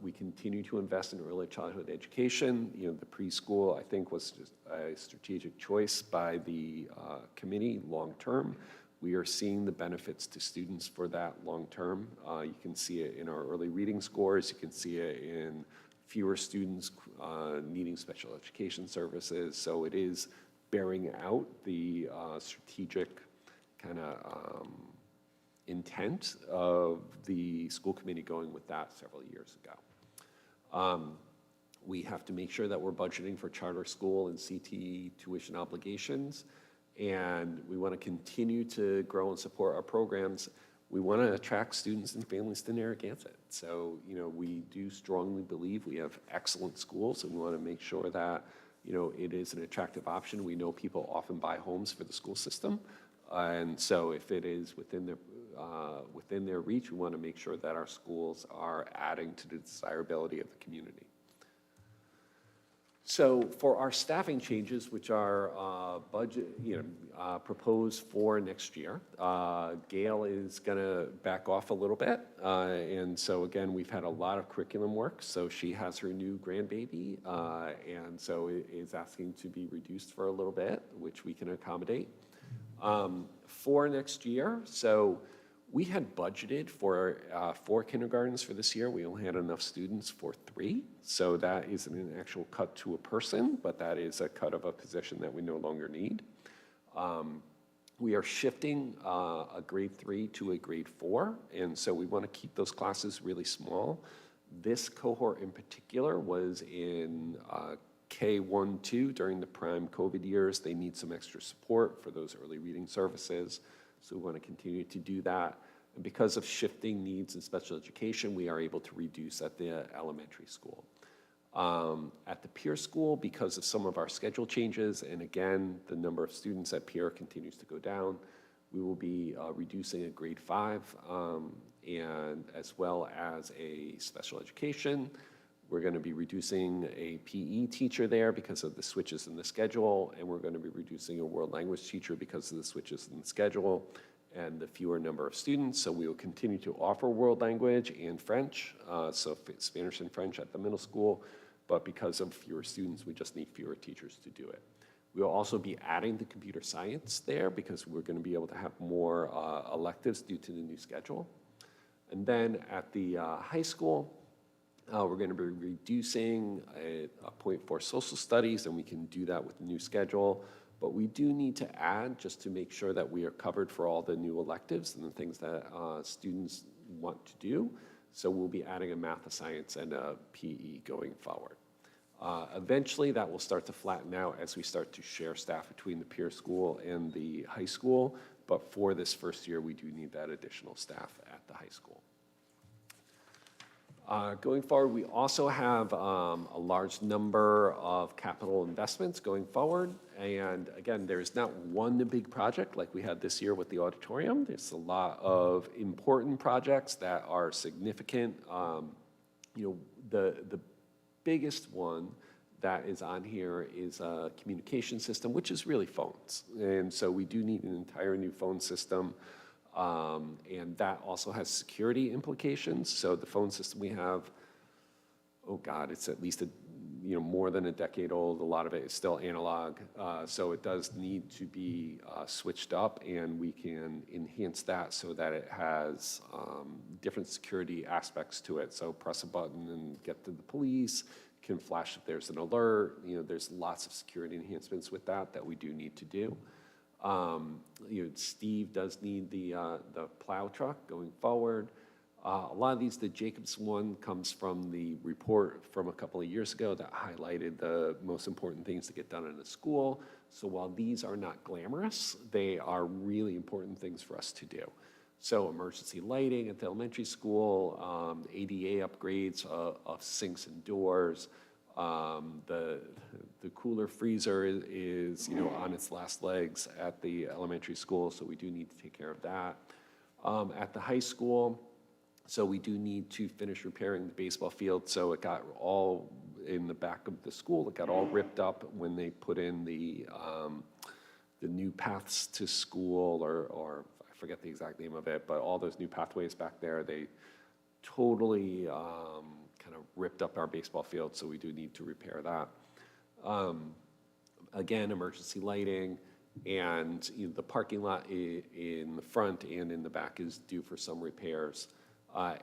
We continue to invest in early childhood education. The preschool, I think, was just a strategic choice by the committee long-term. We are seeing the benefits to students for that long-term. You can see it in our early reading scores. You can see it in fewer students needing special education services. So it is bearing out the strategic kind of intent of the school committee going with that several years ago. We have to make sure that we're budgeting for charter school and CTE tuition obligations, and we want to continue to grow and support our programs. We want to attract students and families to Narragansett. So, we do strongly believe we have excellent schools, and we want to make sure that, it is an attractive option. We know people often buy homes for the school system. And so if it is within their reach, we want to make sure that our schools are adding to the desirability of the community. So for our staffing changes, which are proposed for next year, Gail is going to back off a little bit. And so again, we've had a lot of curriculum work. So she has her new grandbaby, and so is asking to be reduced for a little bit, which we can accommodate. For next year, so we had budgeted for 4 kindergartens for this year. We only had enough students for 3. So that isn't an actual cut to a person, but that is a cut of a position that we no longer need. We are shifting a grade 3 to a grade 4. And so we want to keep those classes really small. This cohort in particular was in K-1-2 during the prime COVID years. They need some extra support for those early reading services. So we want to continue to do that. And because of shifting needs in special education, we are able to reduce at the elementary school. At the peer school, because of some of our schedule changes, and again, the number of students at peer continues to go down, we will be reducing a grade 5 and as well as a special education. We're going to be reducing a PE teacher there because of the switches in the schedule, and we're going to be reducing a world language teacher because of the switches in the schedule and the fewer number of students. So we will continue to offer world language and French, so Spanish and French at the middle school, but because of fewer students, we just need fewer teachers to do it. We will also be adding the computer science there because we're going to be able to have more electives due to the new schedule. And then at the high school, We're going to be reducing a point for social studies, and we can do that with the new schedule. But we do need to add, just to make sure that we are covered for all the new electives and the things that students want to do. So we'll be adding a math, a science, and a PE going forward. Eventually, that will start to flatten out as we start to share staff between the peer school and the high school. But for this first year, we do need that additional staff at the high school. Going forward, we also have a large number of capital investments going forward. And again, there's not one big project like we had this year with the auditorium. There's a lot of important projects that are significant. The biggest one that is on here is a communication system, which is really phones. And so we do need an entire new phone system. And that also has security implications. So the phone system we have, oh God, it's at least more than a decade old. A lot of it is still analog. So it does need to be switched up, and we can enhance that so that it has different security aspects to it. So press a button and get to the police, can flash if there's an alert. There's lots of security enhancements with that we do need to do. Steve does need the plow truck going forward. A lot of these, the Jacobs one comes from the report from a couple of years ago that highlighted the most important things to get done in a school. So while these are not glamorous, they are really important things for us to do. So emergency lighting at the elementary school, ADA upgrades of sinks and doors. The cooler freezer is on its last legs at the elementary school, so we do need to take care of that. At the high school, so we do need to finish repairing the baseball field. So it got all in the back of the school. It got all ripped up when they put in the new paths to school, or I forget the exact name of it, but all those new pathways back there, they totally kind of ripped up our baseball field, so we do need to repair that. Again, emergency lighting, and the parking lot in the front and in the back is due for some repairs.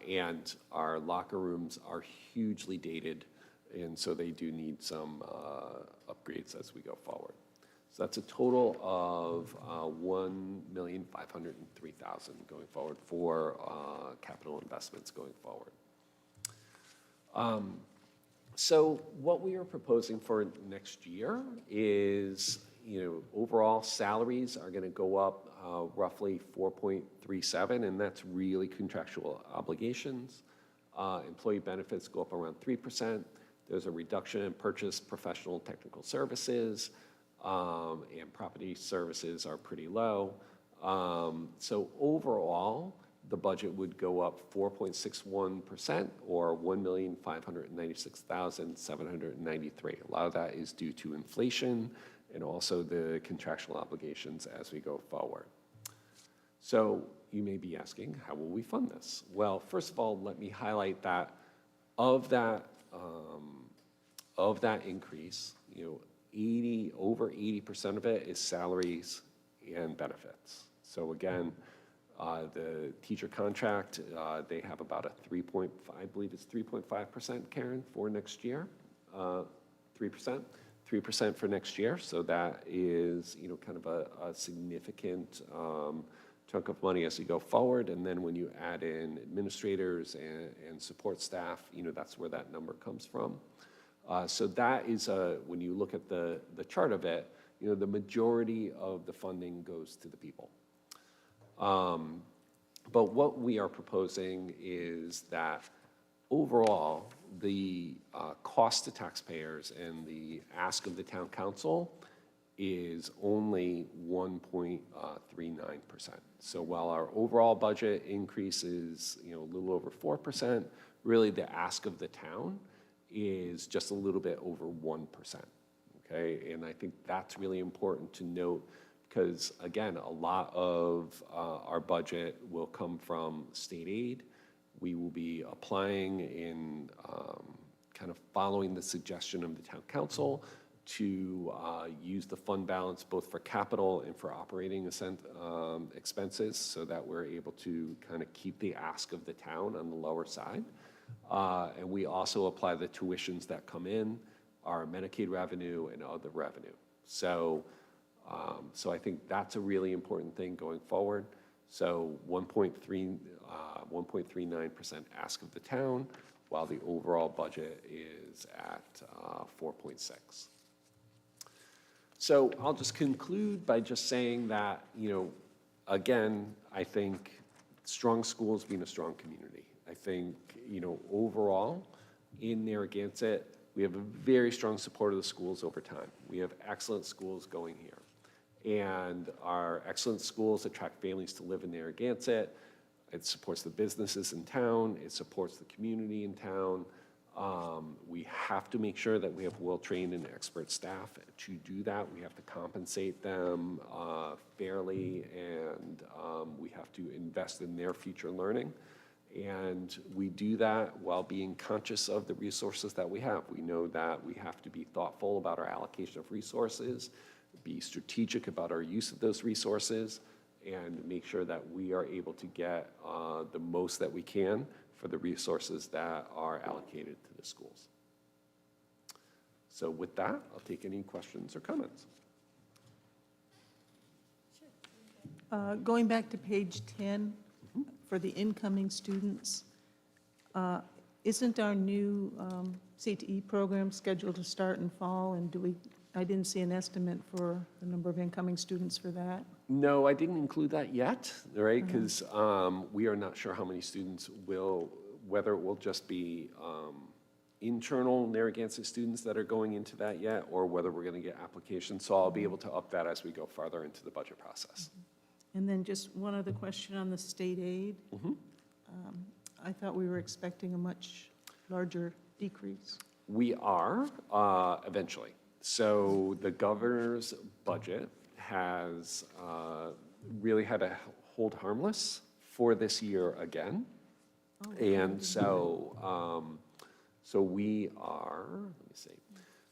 And our locker rooms are hugely dated, and so they do need some upgrades as we go forward. So that's a total of $1,503,000 going forward for capital investments going forward. So what we are proposing for next year is, overall salaries are going to go up roughly 4.37, and that's really contractual obligations. Employee benefits go up around 3%. There's a reduction in purchase professional technical services, and property services are pretty low. So overall, the budget would go up 4.61%, or $1,596,793. A lot of that is due to inflation and also the contractual obligations as we go forward. So you may be asking, how will we fund this? Well, first of all, let me highlight that of that increase, over 80% of it is salaries and benefits. So again, the teacher contract, they have about a 3.5%, Karen, for next year. 3% for next year. So that is, kind of a significant chunk of money as we go forward. And then when you add in administrators and support staff, that's where that number comes from. So that is, when you look at the chart of it, the majority of the funding goes to the people. But what we are proposing is that overall, the cost to taxpayers and the ask of the town council is only 1.39%. So while our overall budget increase is a little over 4%, really the ask of the town is just a little bit over 1%. Okay, and I think that's really important to note, because again, a lot of our budget will come from state aid. We will be applying in kind of following the suggestion of the town council to use the fund balance both for capital and for operating expenses, so that we're able to kind of keep the ask of the town on the lower side. And we also apply the tuitions that come in, our Medicaid revenue and other revenue. So I think that's a really important thing going forward. So 1.39% ask of the town, while the overall budget is at 4.6. So I'll just conclude by just saying that, again, I think strong schools mean a strong community. I think, overall, in Narragansett, we have a very strong support of the schools over time. We have excellent schools going here. And our excellent schools attract families to live in Narragansett. It supports the businesses in town. It supports the community in town. We have to make sure that we have well-trained and expert staff. To do that, we have to compensate them fairly, and we have to invest in their future learning. And we do that while being conscious of the resources that we have. We know that we have to be thoughtful about our allocation of resources, be strategic about our use of those resources, and make sure that we are able to get the most that we can for the resources that are allocated to the schools. So with that, I'll take any questions or comments. Going back to page 10, for the incoming students, isn't our new CTE program scheduled to start in fall? And I didn't see an estimate for the number of incoming students for that. No, I didn't include that yet, right? Because we are not sure how many students whether it will just be internal Narragansett students that are going into that yet, or whether we're going to get applications. So I'll be able to up that as we go farther into the budget process. And then just one other question on the state aid. I thought we were expecting a much larger decrease. We are, eventually. So the governor's budget has really had to hold harmless for this year again. And so, so we are, let me see.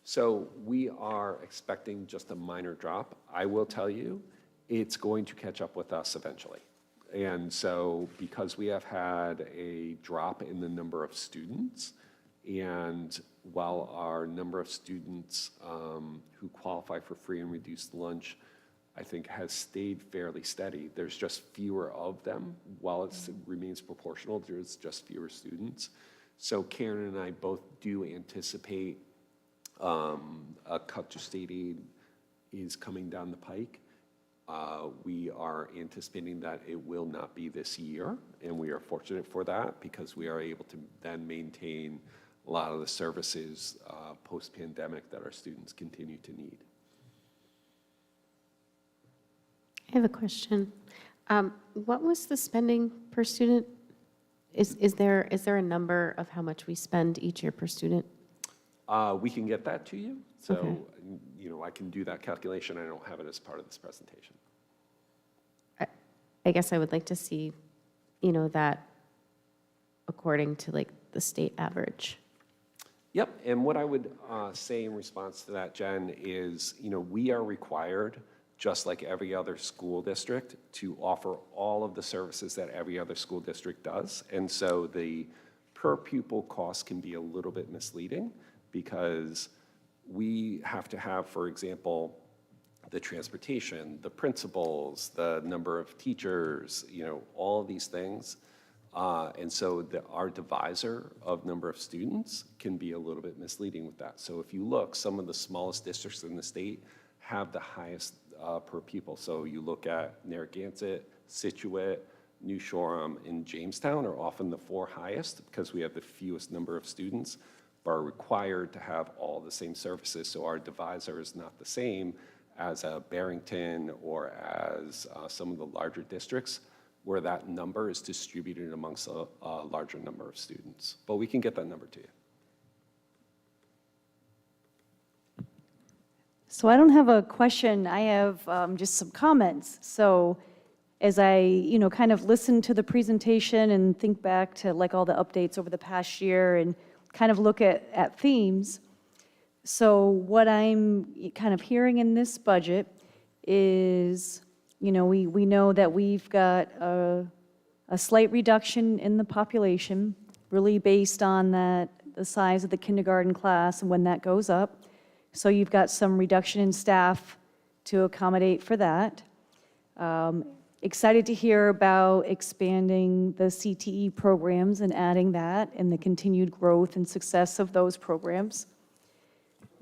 So we are expecting just a minor drop. I will tell you, it's going to catch up with us eventually. And so because we have had a drop in the number of students, and while our number of students who qualify for free and reduced lunch, I think, has stayed fairly steady, there's just fewer of them. While it remains proportional, there's just fewer students. So Karen and I both do anticipate a cut to state aid is coming down the pike. We are anticipating that it will not be this year, and we are fortunate for that because we are able to then maintain a lot of the services post-pandemic that our students continue to need. I have a question. What was the spending per student? Is there a number of how much we spend each year per student? We can get that to you. So, Okay. I can do that calculation. I don't have it as part of this presentation. I guess I would like to see, that according to like the state average. Yep, and what I would say in response to that, Jen, is, we are required, just like every other school district, to offer all of the services that every other school district does. And so the per pupil cost can be a little bit misleading because we have to have, for example, the transportation, the principals, the number of teachers, all of these things. And so our divisor of number of students can be a little bit misleading with that. So if you look, some of the smallest districts in the state have the highest per pupil. So you look at Narragansett, Scituate, New Shoreham, and Jamestown are often the four highest because we have the fewest number of students, but are required to have all the same services. So our divisor is not the same as Barrington or as some of the larger districts where that number is distributed amongst a larger number of students. But we can get that number to you. So I don't have a question, I have just some comments. So as I, kind of listen to the presentation and think back to like all the updates over the past year and kind of look at themes, so what I'm kind of hearing in this budget is, we know that we've got a slight reduction in the population. really based on the size of the kindergarten class and when that goes up. So you've got some reduction in staff to accommodate for that. Excited to hear about expanding the CTE programs and adding that and the continued growth and success of those programs.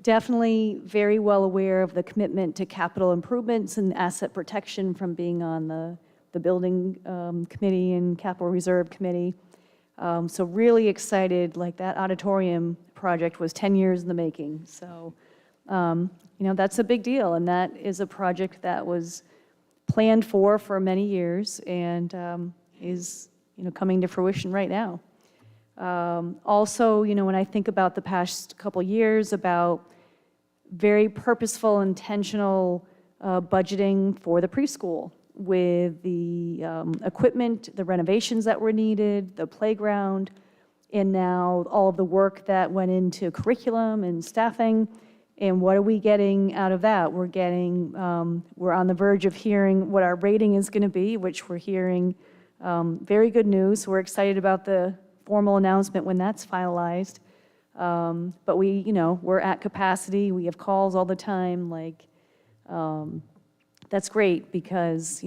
Definitely very well aware of the commitment to capital improvements and asset protection from being on the building committee and capital reserve committee. So really excited, like that auditorium project was 10 years in the making. So, that's a big deal. And that is a project that was planned for many years and is, coming to fruition right now. Also, when I think about the past couple years about very purposeful, intentional budgeting for the preschool with the equipment, the renovations that were needed, the playground, and now all of the work that went into curriculum and staffing. And what are we getting out of that? We're on the verge of hearing what our rating is going to be, which we're hearing very good news. We're excited about the formal announcement when that's finalized. But we're at capacity. We have calls all the time. That's great because,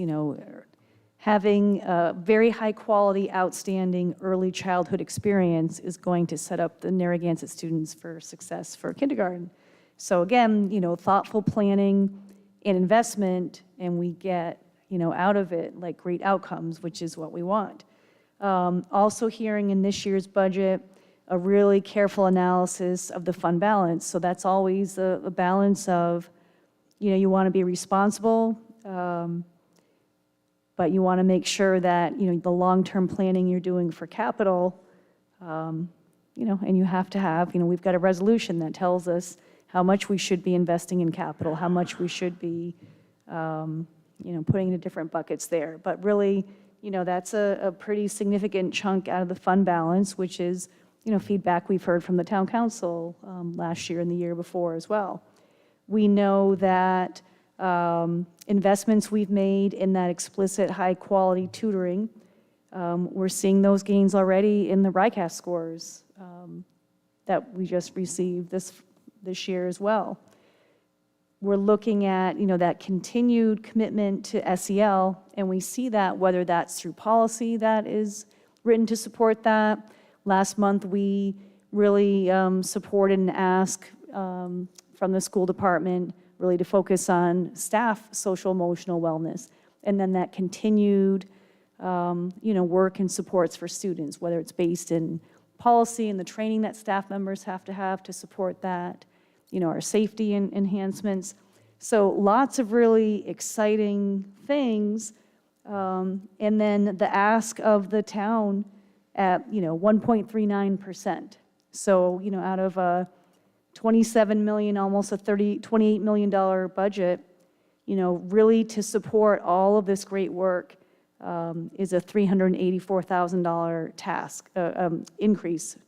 having a very high quality, outstanding early childhood experience is going to set up the Narragansett students for success for kindergarten. So again, thoughtful planning and investment, and we get, out of it great outcomes, which is what we want. Also hearing in this year's budget, a really careful analysis of the fund balance. So that's always a balance of, you want to be responsible, but you want to make sure that, the long-term planning you're doing for capital, and you have to have, we've got a resolution that tells us how much we should be investing in capital, how much we should be, putting into different buckets there. But really, that's a pretty significant chunk out of the fund balance, which is, feedback we've heard from the town council last year and the year before as well. We know that investments we've made in that explicit high-quality tutoring, we're seeing those gains already in the RICAS scores that we just received this year as well. We're looking at, that continued commitment to SEL, and we see that whether that's through policy that is written to support that. Last month, we really supported an ask from the school department really to focus on staff social emotional wellness, and then that continued, work and supports for students, whether it's based in policy and the training that staff members have to support that, our safety enhancements. So lots of really exciting things. And then the ask of the town at, 1.39%. So, out of a $27 million, almost a $28 million budget, really to support all of this great work is a $384,000 task, increase,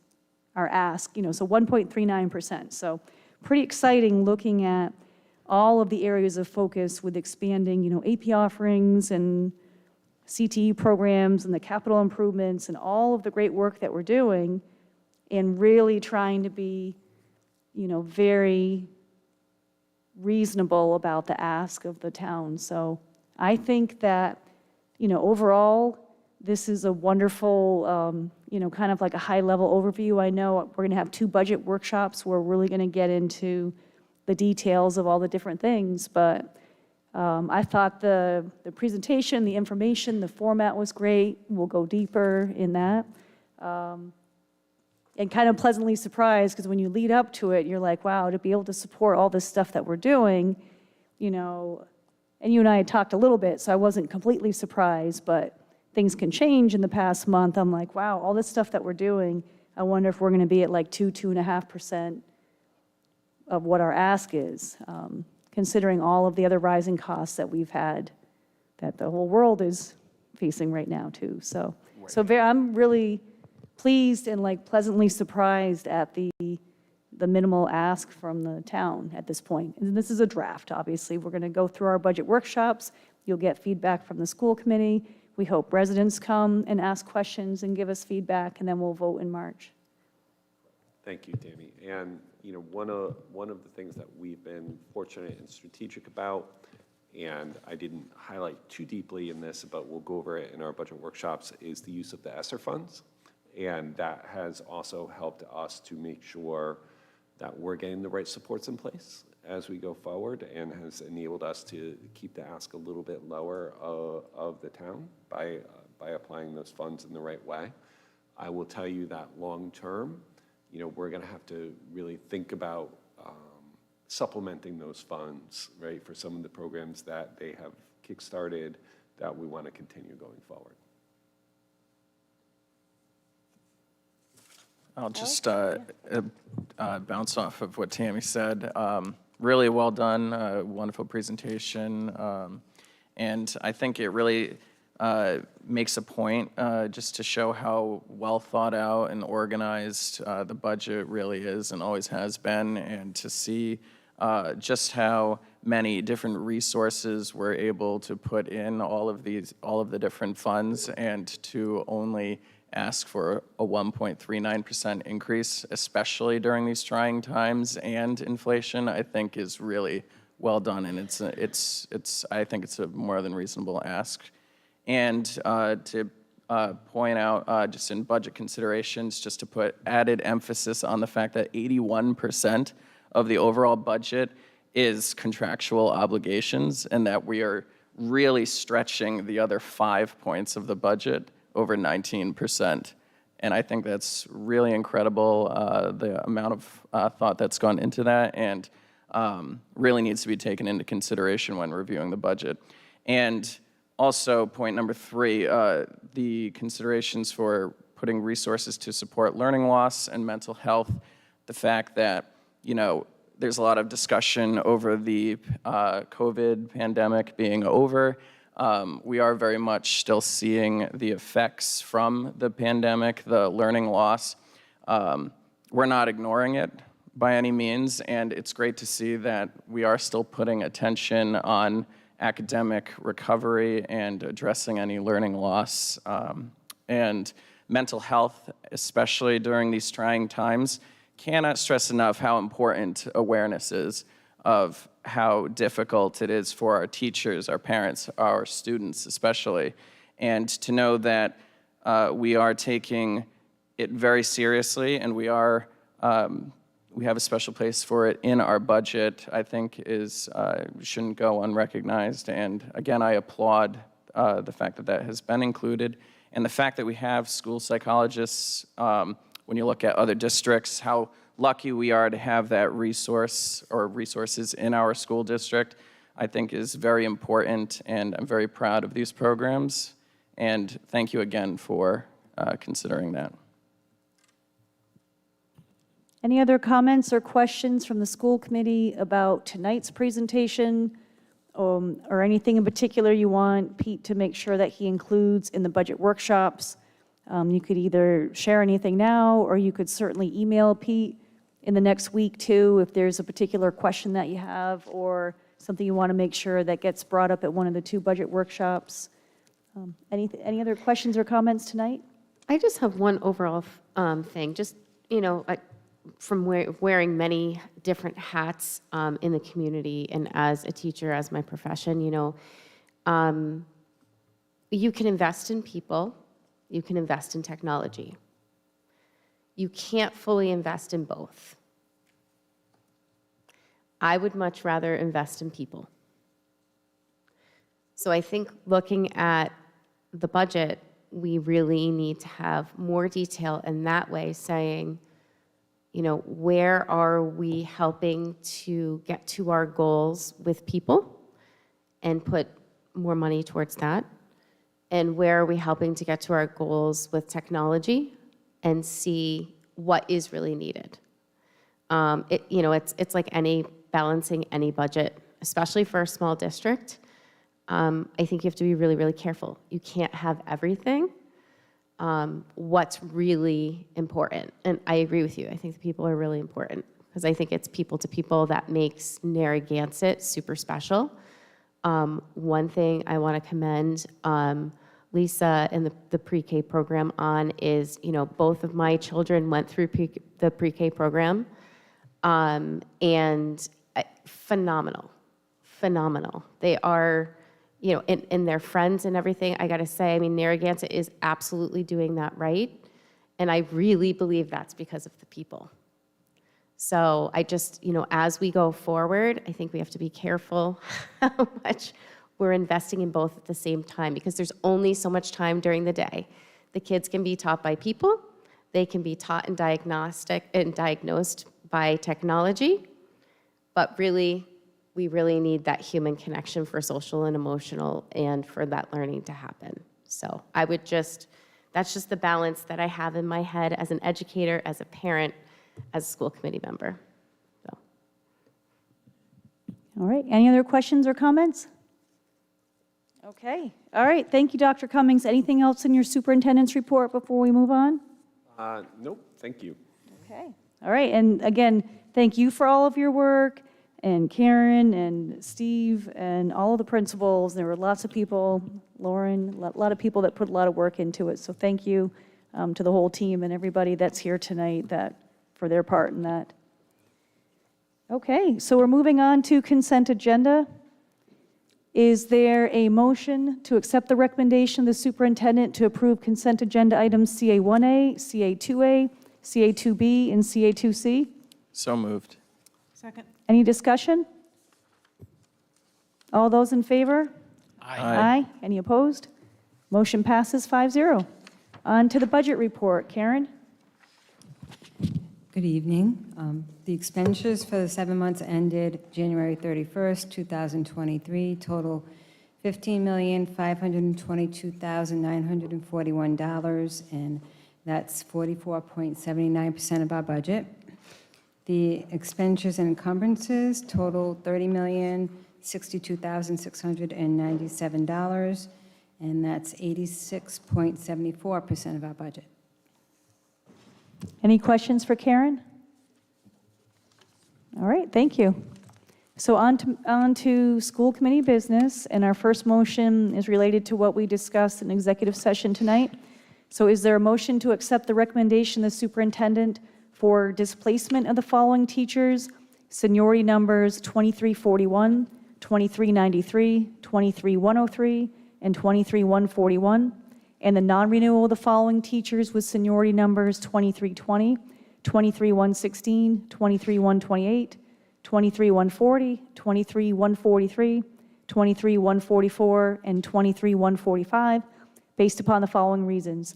our ask, so 1.39%. So pretty exciting looking at all of the areas of focus with expanding, AP offerings and CTE programs and the capital improvements and all of the great work that we're doing, and really trying to be, very reasonable about the ask of the town. So I think that, overall, this is a wonderful, kind of like a high-level overview. I know we're going to have 2 budget workshops where we're really going to get into the details of all the different things, but I thought the presentation, the information, the format was great. We'll go deeper in that. And kind of pleasantly surprised, because when you lead up to it, you're like, wow, to be able to support all this stuff that we're doing, and you and I had talked a little bit, so I wasn't completely surprised, but things can change in the past month. I'm like, wow, all this stuff that we're doing, I wonder if we're going to be at like 2.5% of what our ask is, considering all of the other rising costs that we've had, that the whole world is facing right now too. So I'm really pleased and pleasantly surprised at the minimal ask from the town at this point. And this is a draft, obviously. We're going to go through our budget workshops. You'll get feedback from the school committee. we hope. Residents come and ask questions and give us feedback, and then we'll vote in March. Thank you, Tammy. And, you know, one of the things that we've been fortunate and strategic about, and I didn't highlight too deeply in this, but we'll go over it in our budget workshops, is the use of the ESSER funds. And that has also helped us to make sure that we're getting the right supports in place as we go forward, and has enabled us to keep the ask a little bit lower of the town by applying those funds in the right way. I will tell you that long term, you know, we're going to have to really think about supplementing those funds, right, for some of the programs that they have kickstarted that we want to continue going forward. I'll just bounce off of what Tammy said. Really well done, wonderful presentation. And I think it really makes a point just to show how well thought out and organized the budget really is and always has been, and to see just how many different resources we're able to put in all of the different funds, and to only ask for a 1.39% increase, especially during these trying times and inflation, I think is really well done, and I think it's a more than reasonable ask. And to point out, just in budget considerations, just to put added emphasis on the fact that 81% of the overall budget is contractual obligations, and that we are really stretching the other 5 points of the budget over 19%. And I think that's really incredible, the amount of thought that's gone into that, and really needs to be taken into consideration when reviewing the budget. And also, point number 3, the considerations for putting resources to support learning loss and mental health. The fact that, you know, there's a lot of discussion over the COVID pandemic being over. We are very much still seeing the effects from the pandemic, the learning loss. We're not ignoring it by any means, and it's great to see that we are still putting attention on academic recovery and addressing any learning loss. And mental health, especially during these trying times, cannot stress enough how important awareness is of how difficult it is for our teachers, our parents, our students especially, and to know that we are taking it very seriously, and we have a special place for it in our budget, I think shouldn't go unrecognized. And again, I applaud the fact that that has been included, and the fact that we have school psychologists. When you look at other districts, how lucky we are to have that resource or resources in our school district, I think is very important, and I'm very proud of these programs. And thank you again for considering that. Any other comments or questions from the school committee about tonight's presentation, or anything in particular you want Pete to make sure that he includes in the budget workshops? You could either share anything now, or you could certainly email Pete in the next week too, if there's a particular question that you have or something you want to make sure that gets brought up at one of the 2 budget workshops. Any other questions or comments tonight? I just have one overall thing. Just, you know, from wearing many different hats in the community and as a teacher, as my profession, you know, you can invest in people, you can invest in technology. You can't fully invest in both. I would much rather invest in people. So I think looking at the budget, we really need to have more detail in that way, saying, you know, where are we helping to get to our goals with people and put more money towards that? And where are we helping to get to our goals with technology and see what is really needed? You know, it's like balancing any budget, especially for a small district. I think you have to be really, really careful. You can't have everything. What's really important, and I agree with you, I think the people are really important, because I think it's people to people that makes Narragansett super special. One thing I want to commend Lisa and the pre-K program on is, you know, both of my children went through the pre-K program, and phenomenal, phenomenal. They are, you know, and their friends and everything. I got to say, I mean, Narragansett is absolutely doing that right, and I really believe that's because of the people. So I just, you know, as we go forward, I think we have to be careful how much we're investing in both at the same time, because there's only so much time during the day. The kids can be taught by people, they can be taught and diagnosed by technology, but really, we really need that human connection for social and emotional and for that learning to happen. So I would just, that's just the balance that I have in my head as an educator, as a parent, as a school committee member. So. All right, any other questions or comments? Okay, all right, thank you, Dr. Cummings. Anything else in your superintendent's report before we move on? Nope, thank you. Okay, all right, and again, thank you for all of your work, and Karen and Steve and all of the principals. There were lots of people, Lauren, a lot of people that put a lot of work into it, so thank you to the whole team and everybody that's here tonight for their part in that. Okay, so we're moving on to consent agenda. Is there a motion to accept the recommendation of the superintendent to approve consent agenda items CA1A, CA2A, CA2B, and CA2C? So moved. Second. Any discussion? All those in favor? Aye. Any opposed? Motion passes 5-0. On to the budget report. Karen? Good evening. The expenditures for the 7 months ended January 31st, 2023 total $15,522,941, and that's 44.79% of our budget. The expenditures and encumbrances total $30,062,697, and that's 86.74% of our budget. Any questions for Karen? All right, thank you. So on to school committee business, and our first motion is related to what we discussed in executive session tonight. So is there a motion to accept the recommendation of the superintendent for displacement of the following teachers, seniority numbers 2341, 2393, 23103, and 23141, and the non-renewal of the following teachers with seniority numbers 2320, 23116, 23128, 23140, 23143, 23144, and 23145, based upon the following reasons.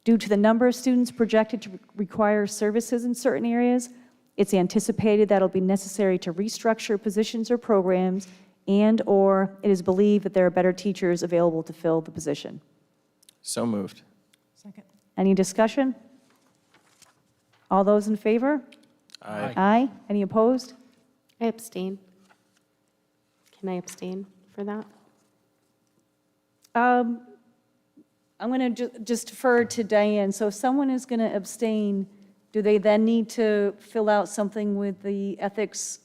Due to the number of students projected to require services in certain areas, it's anticipated that it'll be necessary to restructure positions or programs, and/or it is believed that there are better teachers available to fill the position. So moved. Second. Any discussion? All those in favor? Aye. Aye. Any opposed? I abstain. Can I abstain for that? I'm going to just defer to Diane. So if someone is going to abstain, do they then need to fill out something with the ethics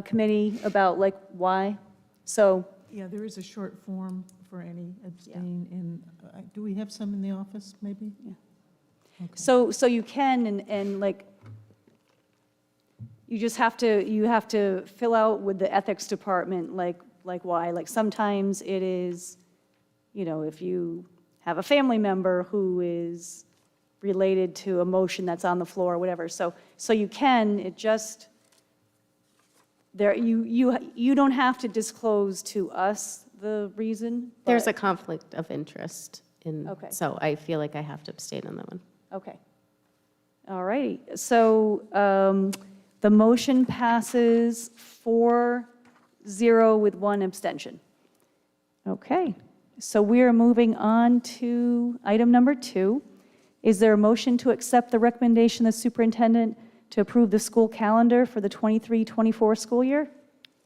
committee about like why? So, Yeah, there is a short form for any abstain, and do we have some in the office, maybe? Yeah. Okay. so you can, and like, you just have to fill out with the ethics department, like why. Like sometimes it is, you know, if you have a family member who is related to a motion that's on the floor or whatever. So you can, it just, there, you don't have to disclose to us the reason. There's but- a conflict of interest in, Okay. so I feel like I have to abstain on that one. Okay. All righty. So the motion passes 4-0 with 1 abstention. Okay. So we are moving on to item number 2. Is there a motion to accept the recommendation of the superintendent to approve the school calendar for the 23-24 school year?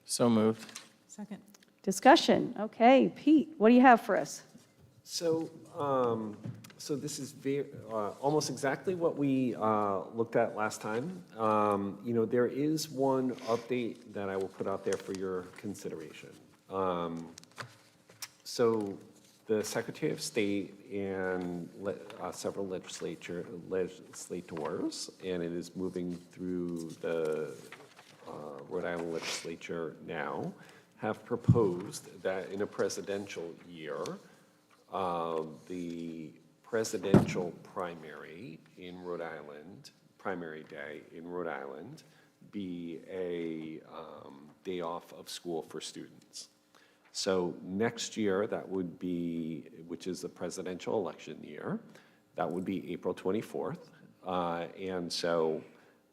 So moved. Second. Discussion. Okay. Pete, what do you have for us? So, so this is almost exactly what we looked at last time. You know, there is one update that I will put out there for your consideration. So The Secretary of State and several legislators, and it is moving through the Rhode Island legislature now, have proposed that in a presidential year, the presidential primary in Rhode Island, primary day in Rhode Island, be a day off of school for students. So next year, that would be, which is the presidential election year, that would be April 24th. And so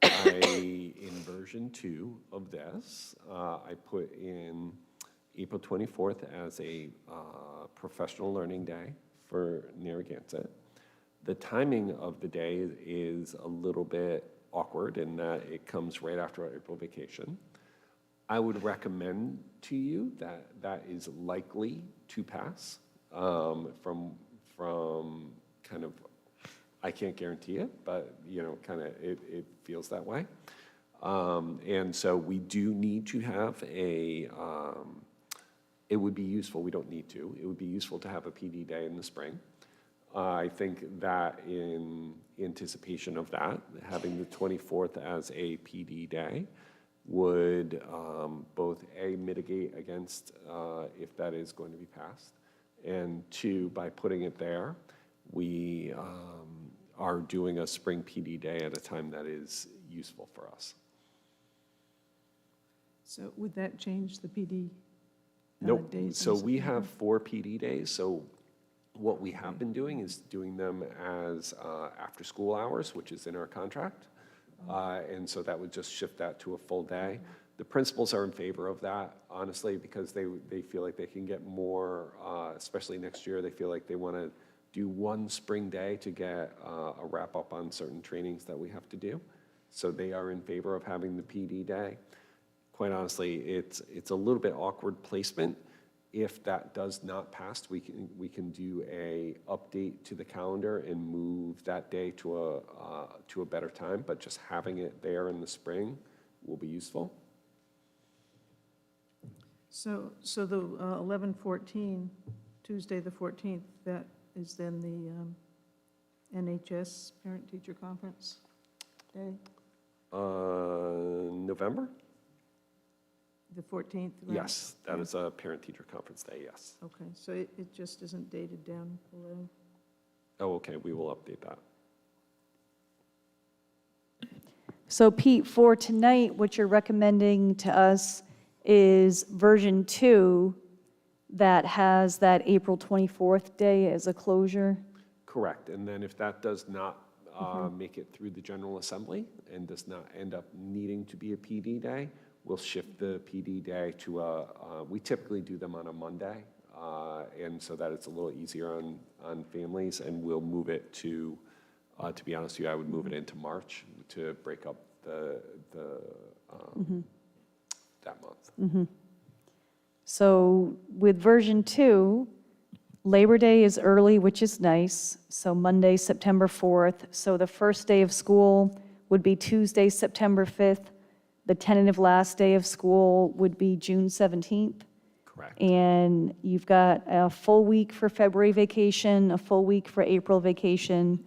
in version 2 of this, I put in April 24th as a professional learning day for Narragansett. The timing of the day is a little bit awkward in that it comes right after our April vacation. I would recommend to you that that is likely to pass from kind of, I can't guarantee it, but kind of it feels that way. And so we do need to have it would be useful, we don't need to, it would be useful to have a PD day in the spring. I think that in anticipation of that, having the 24th as a PD day would both A, mitigate against if that is going to be passed, and 2, by putting it there, we are doing a spring PD day at a time that is useful for us. So would that change the PD Nope. days? So we have 4 PD days. So what we have been doing is doing them as after-school hours, which is in our contract. And so that would just shift that to a full day. The principals are in favor of that, honestly, because they feel like they can get more, especially next year, they feel like they want to do one spring day to get a wrap up on certain trainings that we have to do. So they are in favor of having the PD day. Quite honestly, it's a little bit awkward placement. If that does not pass, we can do a update to the calendar and move that day to a better time, but just having it there in the spring will be useful. So the 11/14, Tuesday the 14th, that is then the NHS Parent-Teacher Conference Day? November? The 14th, right? Yes, that is a parent-teacher conference day, yes. Okay, so it just isn't dated down below? Oh, okay, we will update that. So Pete, for tonight, what you're recommending to us is version 2 that has that April 24th day as a closure? Correct, and then if that does not make it through the General Assembly and does not end up needing to be a PD day, we'll shift the PD day to we typically do them on a Monday, and so that it's a little easier on families, and we'll move it to be honest with you, I would move it into March to break up that month. So with version 2, Labor Day is early, which is nice, so Monday, September 4th. So the first day of school would be Tuesday, September 5th. The tentative last day of school would be June 17th. Correct. And you've got a full week for February vacation, a full week for April vacation,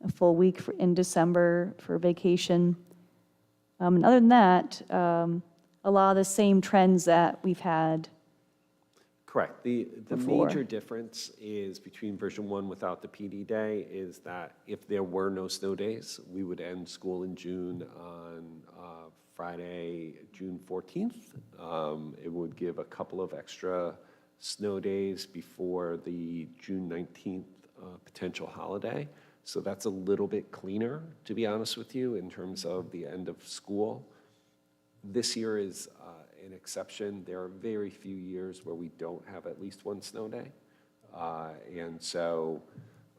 a full week in December for vacation. And other than that, a lot of the same trends that we've had. Correct. The Before. major difference is between version 1 without the PD day is that if there were no snow days, we would end school in June on Friday, June 14th. It would give a couple of extra snow days before the June 19th potential holiday. So that's a little bit cleaner, to be honest with you, in terms of the end of school. This year is an exception. There are very few years where we don't have at least one snow day. And so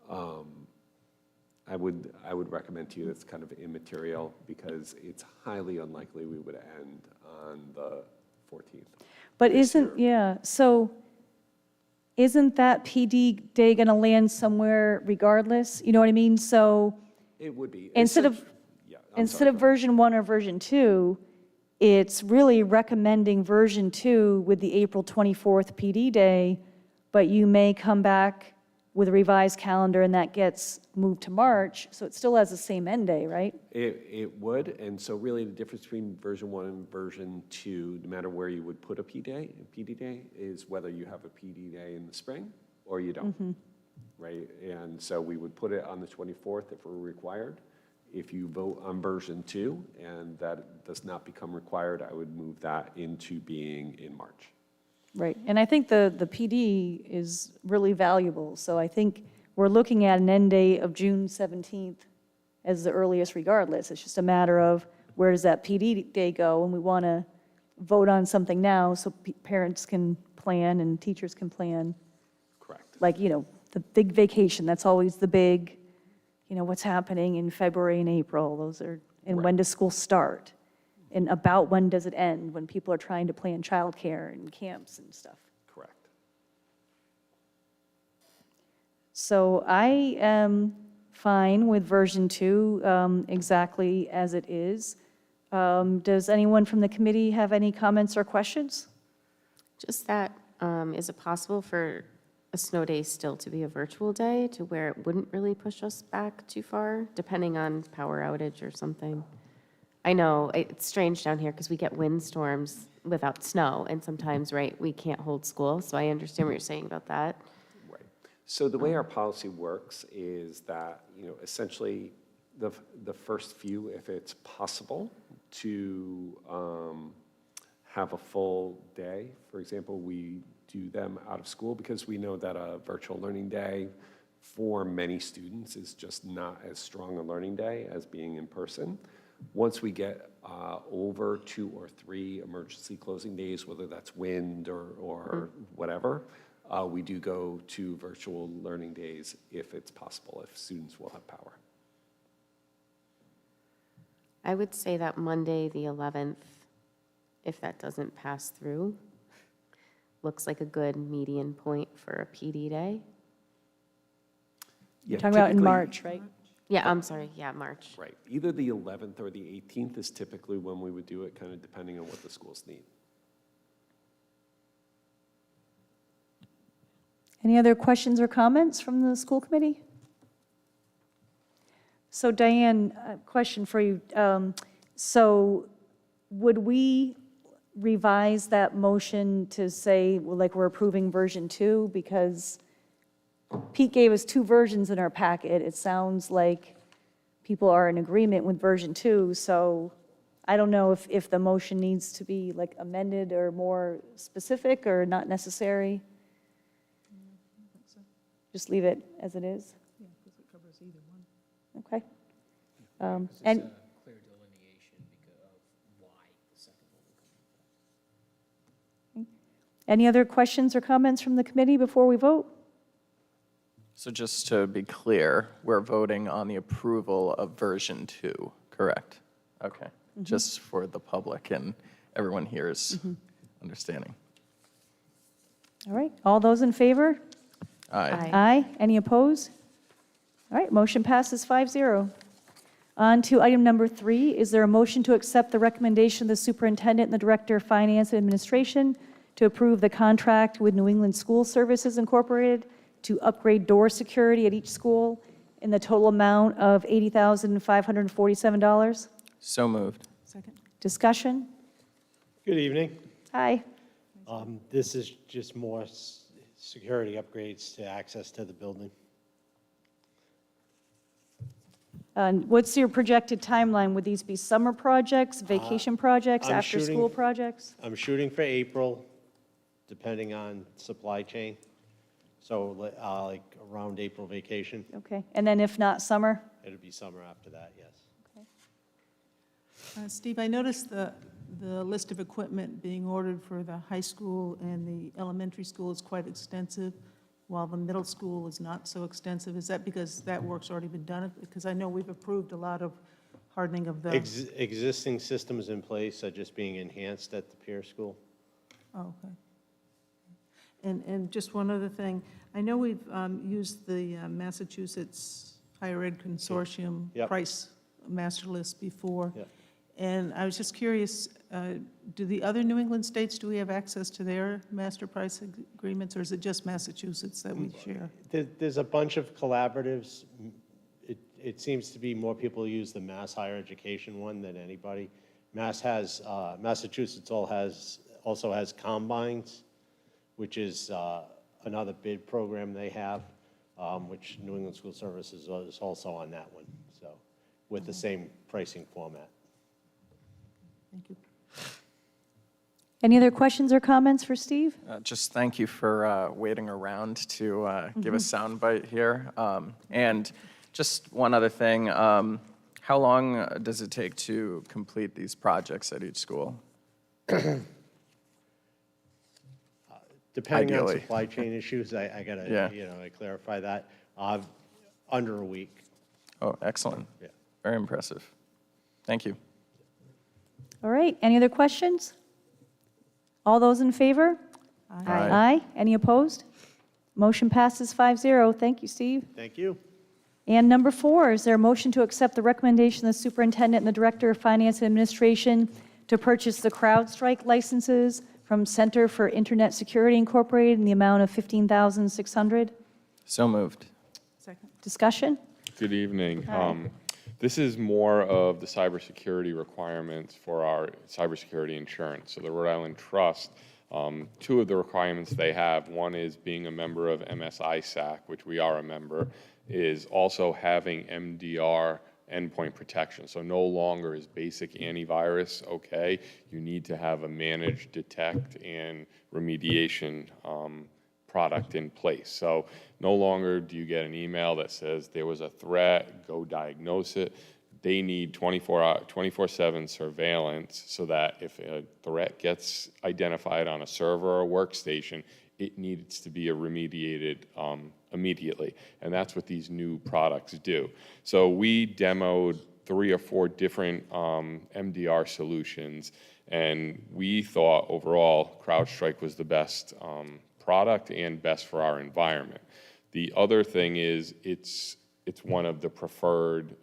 I would recommend to you that's kind of immaterial because it's highly unlikely we would end on the 14th. But so isn't that PD day going to land somewhere regardless? You know what I mean? So It would be. instead of version 1 or version 2, it's really recommending version 2 with the April 24th PD day but you may come back with a revised calendar and that gets moved to March, so it still has the same end day, right? It would, and so really the difference between version 1 and version 2, no matter where you would put a PD day, is whether you have a PD day in the spring or you don't, right? And so we would put it on the 24th if we're required. If you vote on version 2 and that does not become required, I would move that into being in March. Right, and I think the PD is really valuable, so I think we're looking at an end date of June 17th as the earliest regardless. It's just a matter of where does that PD day go, and we want to vote on something now so parents can plan and teachers can plan. Correct. Like, the big vacation, that's always the big, what's happening in February and April, those are, and when does school start? And about when does it end, when people are trying to plan childcare and camps and stuff. Correct. So I am fine with version 2 exactly as it is. Does anyone from the committee have any comments or questions? Just that, is it possible for a snow day still to be a virtual day to where it wouldn't really push us back too far, depending on power outage or something? I know it's strange down here because we get windstorms without snow, and sometimes, right, we can't hold school. So I understand what you're saying about that. Right. So the way our policy works is that, essentially the first few, if it's possible to have a full day, for example, we do them out of school because we know that a virtual learning day for many students is just not as strong a learning day as being in person. Once we get over 2 or 3 emergency closing days, whether that's wind or whatever, we do go to virtual learning days if it's possible, if students will have power. I would say that Monday, the 11th, if that doesn't pass through, looks like a good median point for a PD day. Yeah, Talking about in typically- March, right? Yeah, I'm sorry, yeah, March. Right. Either the 11th or the 18th is typically when we would do it, kind of depending on what the schools need. Any other questions or comments from the school committee? So Diane, a question for you. So would we revise that motion to say, well, like we're approving version 2? Because Pete gave us 2 versions in our packet. It sounds like people are in agreement with version 2, so I don't know if the motion needs to be like amended or more specific or not necessary. Just leave it as it is? Yeah, because it covers either one. Okay. Because it's And, a clear delineation of why the second one would come. any other questions or comments from the committee before we vote? So just to be clear, we're voting on the approval of version 2, correct? Okay, just for the public and everyone here's understanding. All right, all those in favor? Aye. Aye. Any opposed? All right, motion passes 5-0. On to item number 3. Is there a motion to accept the recommendation of the superintendent and the director of finance and administration to approve the contract with New England School Services Incorporated to upgrade door security at each school in the total amount of $80,547? So moved. Second? Discussion? Good evening. Aye. This is just more security upgrades to access to the building. And what's your projected timeline? Would these be summer projects, vacation projects, I'm after-school shooting- projects? I'm shooting for April, depending on supply chain. So like around April vacation, Okay, and then if not summer? it'll be summer after that, yes. Steve, I noticed the list of equipment being ordered for the high school and the elementary school is quite extensive, while the middle school is not so extensive. Is that because that work's already been done? Because I know we've approved a lot of hardening of the, Existing systems in place are just being enhanced at the peer school. oh, okay. And just one other thing, I know we've used the Massachusetts Higher Ed Consortium Yep. price master list before. Yep. And I was just curious, Do the other New England states, do we have access to their master price agreements, or is it just Massachusetts that we share? There's a bunch of collaboratives. It seems to be more people use the Mass Higher Education one than anybody. Massachusetts also has Combines, which is another bid program they have, which New England School Services is also on that one, so, with the same pricing format. Thank you. Any other questions or comments for Steve? Just thank you for waiting around to give a soundbite here. And just one other thing, how long does it take to complete these projects at each school? Depending on Ideally. supply chain issues, I gotta, Yeah. I clarify that, under a week. Oh, excellent. Yeah. Very impressive. Thank you. All right, any other questions? All those in favor? Aye. Aye. Any opposed? Motion passes 5-0. Thank you, Steve. Thank you. And number 4, is there a motion to accept the recommendation of the superintendent and the director of finance and administration to purchase the CrowdStrike licenses from Center for Internet Security Incorporated in the amount of $15,600? So moved. Second. Discussion? Good evening. Hi. This is more of the cybersecurity requirements for our cybersecurity insurance. So the Rhode Island Trust, 2 of the requirements they have, one is being a member of MSISAC, which we are a member, is also having MDR endpoint protection. So no longer is basic antivirus okay. You need to have a managed detect and remediation product in place. So no longer do you get an email that says there was a threat, go diagnose it. They need 24/7 surveillance so that if a threat gets identified on a server or workstation, it needs to be remediated immediately. And that's what these new products do. So we demoed 3 or 4 different MDR solutions, and we thought overall CrowdStrike was the best product and best for our environment. The other thing is it's one of the preferred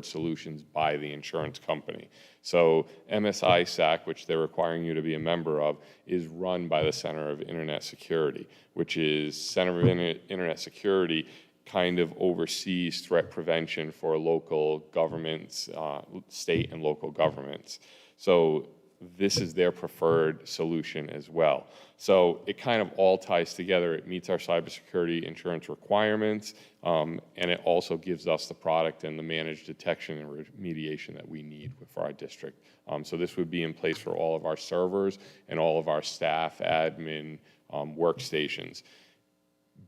solutions by the insurance company. So MSISAC, which they're requiring you to be a member of, is run by the Center of Internet Security, which is Center of Internet Security kind of oversees threat prevention for local governments, state and local governments. So this is their preferred solution as well. So it kind of all ties together. It meets our cybersecurity insurance requirements, and it also gives us the product and the managed detection and remediation that we need for our district. So this would be in place for all of our servers and all of our staff, admin, workstations.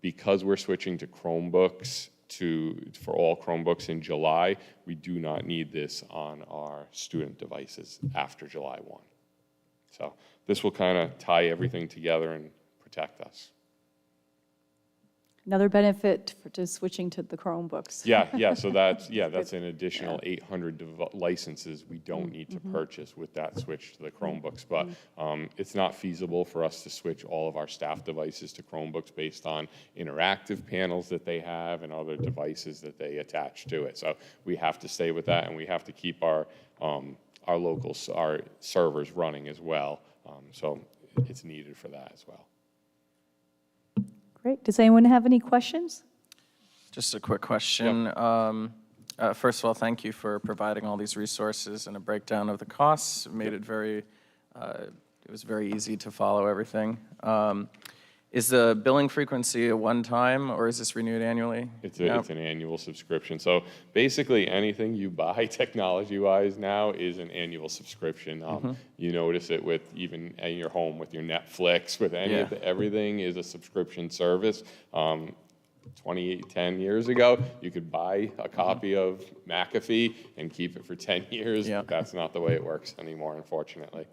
Because we're switching to Chromebooks for all Chromebooks in July, we do not need this on our student devices after July 1. So this will kind of tie everything together and protect us. Another benefit to switching to the Chromebooks. Yeah, so that's an additional 800 licenses we don't need to purchase with that switch to the Chromebooks. But it's not feasible for us to switch all of our staff devices to Chromebooks based on interactive panels that they have and other devices that they attach to it. So we have to stay with that, and we have to keep our servers running as well. So it's needed for that as well. Great. Does anyone have any questions? Just a quick question. First of all, thank you for providing all these resources and a breakdown of the costs. It made it it was very easy to follow everything. Is the billing frequency a one-time, or is this renewed annually? It's an annual subscription. So basically anything you buy technology-wise now is an annual subscription. You notice it with even in your home with your Netflix, with everything is a subscription service. 10 years ago, you could buy a copy of McAfee and keep it for 10 years. Yeah. That's not the way it works anymore, unfortunately.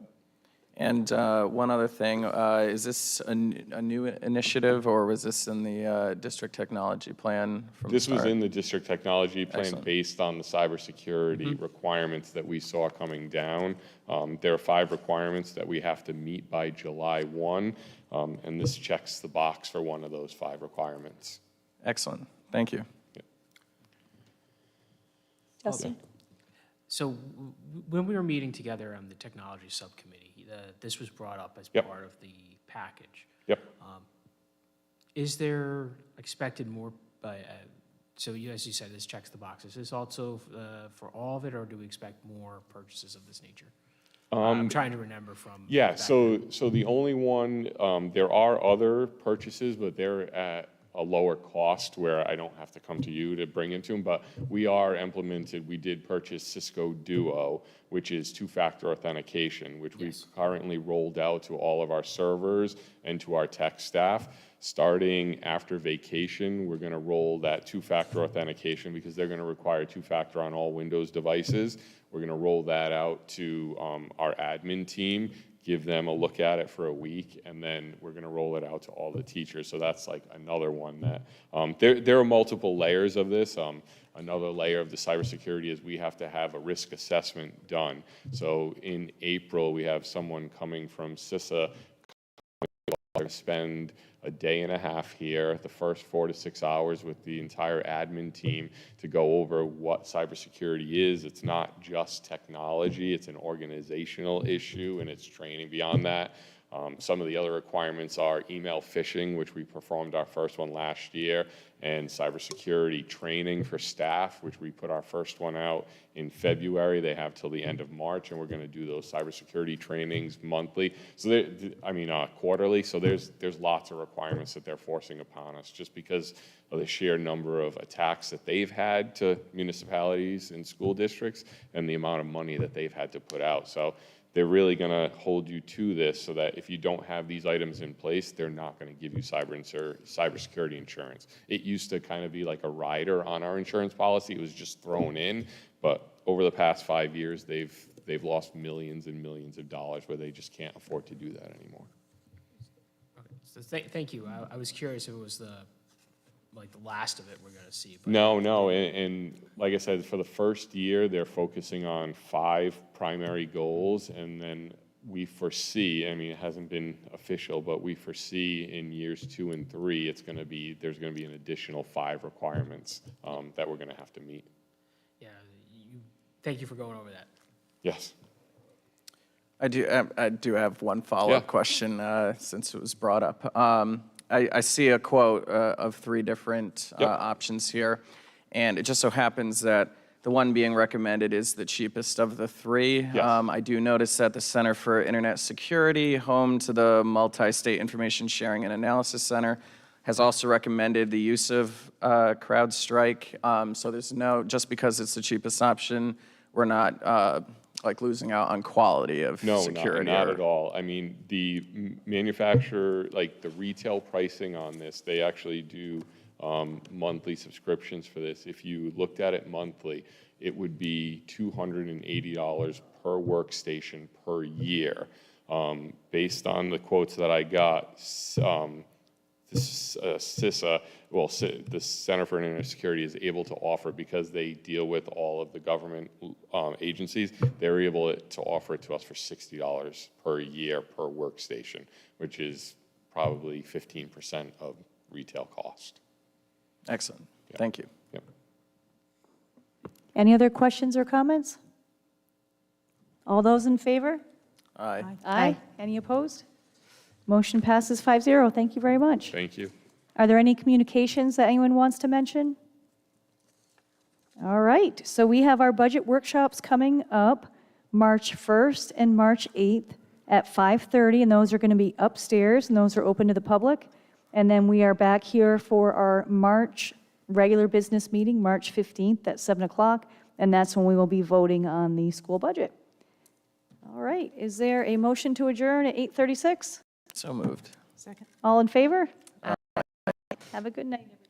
And one other thing, is this a new initiative, or was this in the district technology plan from This was start? in the district technology plan. Excellent. Based on the cybersecurity requirements that we saw coming down. There are 5 requirements that we have to meet by July 1, and this checks the box for one of those 5 So when we were meeting together on the technology subcommittee, this was brought up as Yep. part of the package. Yep. Is there expected more by, so you, as you said, this checks the boxes. Is this also for all of it, or do we expect more purchases of this nature? I'm trying to remember from. Yeah, back so the only one, there are other purchases, but they're at a lower cost where I don't have to come to you to bring into them, but we did purchase Cisco Duo, which is two-factor authentication, which we've currently rolled out to all of our servers and to our tech staff. Starting after vacation, we're gonna roll that two-factor authentication because they're gonna require two-factor on all Windows devices. We're gonna roll that out to our admin team, give them a look at it for a week, and then we're gonna roll it out to all the teachers. So that's like another one that, there are multiple layers of this. Another layer of the cybersecurity is we have to have a risk assessment done. So in April, we have someone coming from CISA spend a day and a half here, the first 4 to 6 hours with the entire admin team to go over what cybersecurity is. It's not just technology, it's an organizational issue and it's training beyond that. Some of the other requirements are email phishing, which we performed our first one last year, and cybersecurity training for staff, which we put our first one out in February. They have till the end of March, and we're going to do those cybersecurity trainings monthly. So, quarterly. So there's lots of requirements that they're forcing upon us just because of the sheer number of attacks that they've had to municipalities and school districts and the amount of money that they've had to put out. So they're really going to hold you to this so that if you don't have these items in place, they're not going to give you cybersecurity insurance. It used to kind of be like a rider on our insurance policy. It was just thrown in, but over the past 5 years, they've lost millions and millions of dollars where they just can't afford to do that anymore. Okay, so thank you. I was curious if it was the last of it we're going to see. But No, and like I said, for the first year, they're focusing on 5 primary goals, and then we foresee, I mean, it hasn't been official, but we foresee in years 2 and 3, there's going to be an additional 5 requirements that we're going to have to meet. Yeah, thank you for going over that. Yes. I do have one follow-up Yeah. question since it was brought up. I see a quote of 3 different options here, and it just so happens that the one being recommended is the cheapest of the 3. Yes. I do notice that the Center for Internet Security, home to the Multi-State Information Sharing and Analysis Center, has also recommended the use of CrowdStrike. So there's just because it's the cheapest option, we're not losing out on quality of security. No, not at all. I mean, the manufacturer, the retail pricing on this, they actually do monthly subscriptions for this. If you looked at it monthly, it would be $280 per workstation per year. Based on the quotes that I got, CISA, the Center for Internet Security is able to offer, because they deal with all of the government agencies, they're able to offer it to us for $60 per year per workstation, which is probably 15% of retail cost. Excellent. Yeah. Thank you. Yep. Any other questions or comments? All those in favor? Aye. Aye. Any opposed? Motion passes 5-0. Thank you very much. Thank you. Are there any communications that anyone wants to mention? All right, so we have our budget workshops coming up March 1st and March 8th at 5:30, and those are going to be upstairs, and those are open to the public. And then we are back here for our March regular business meeting, March 15th at 7 o'clock, and that's when we will be voting on the school budget. All right, is there a motion to adjourn at 8:36? So moved. Second. All in favor? Have a good night, everyone.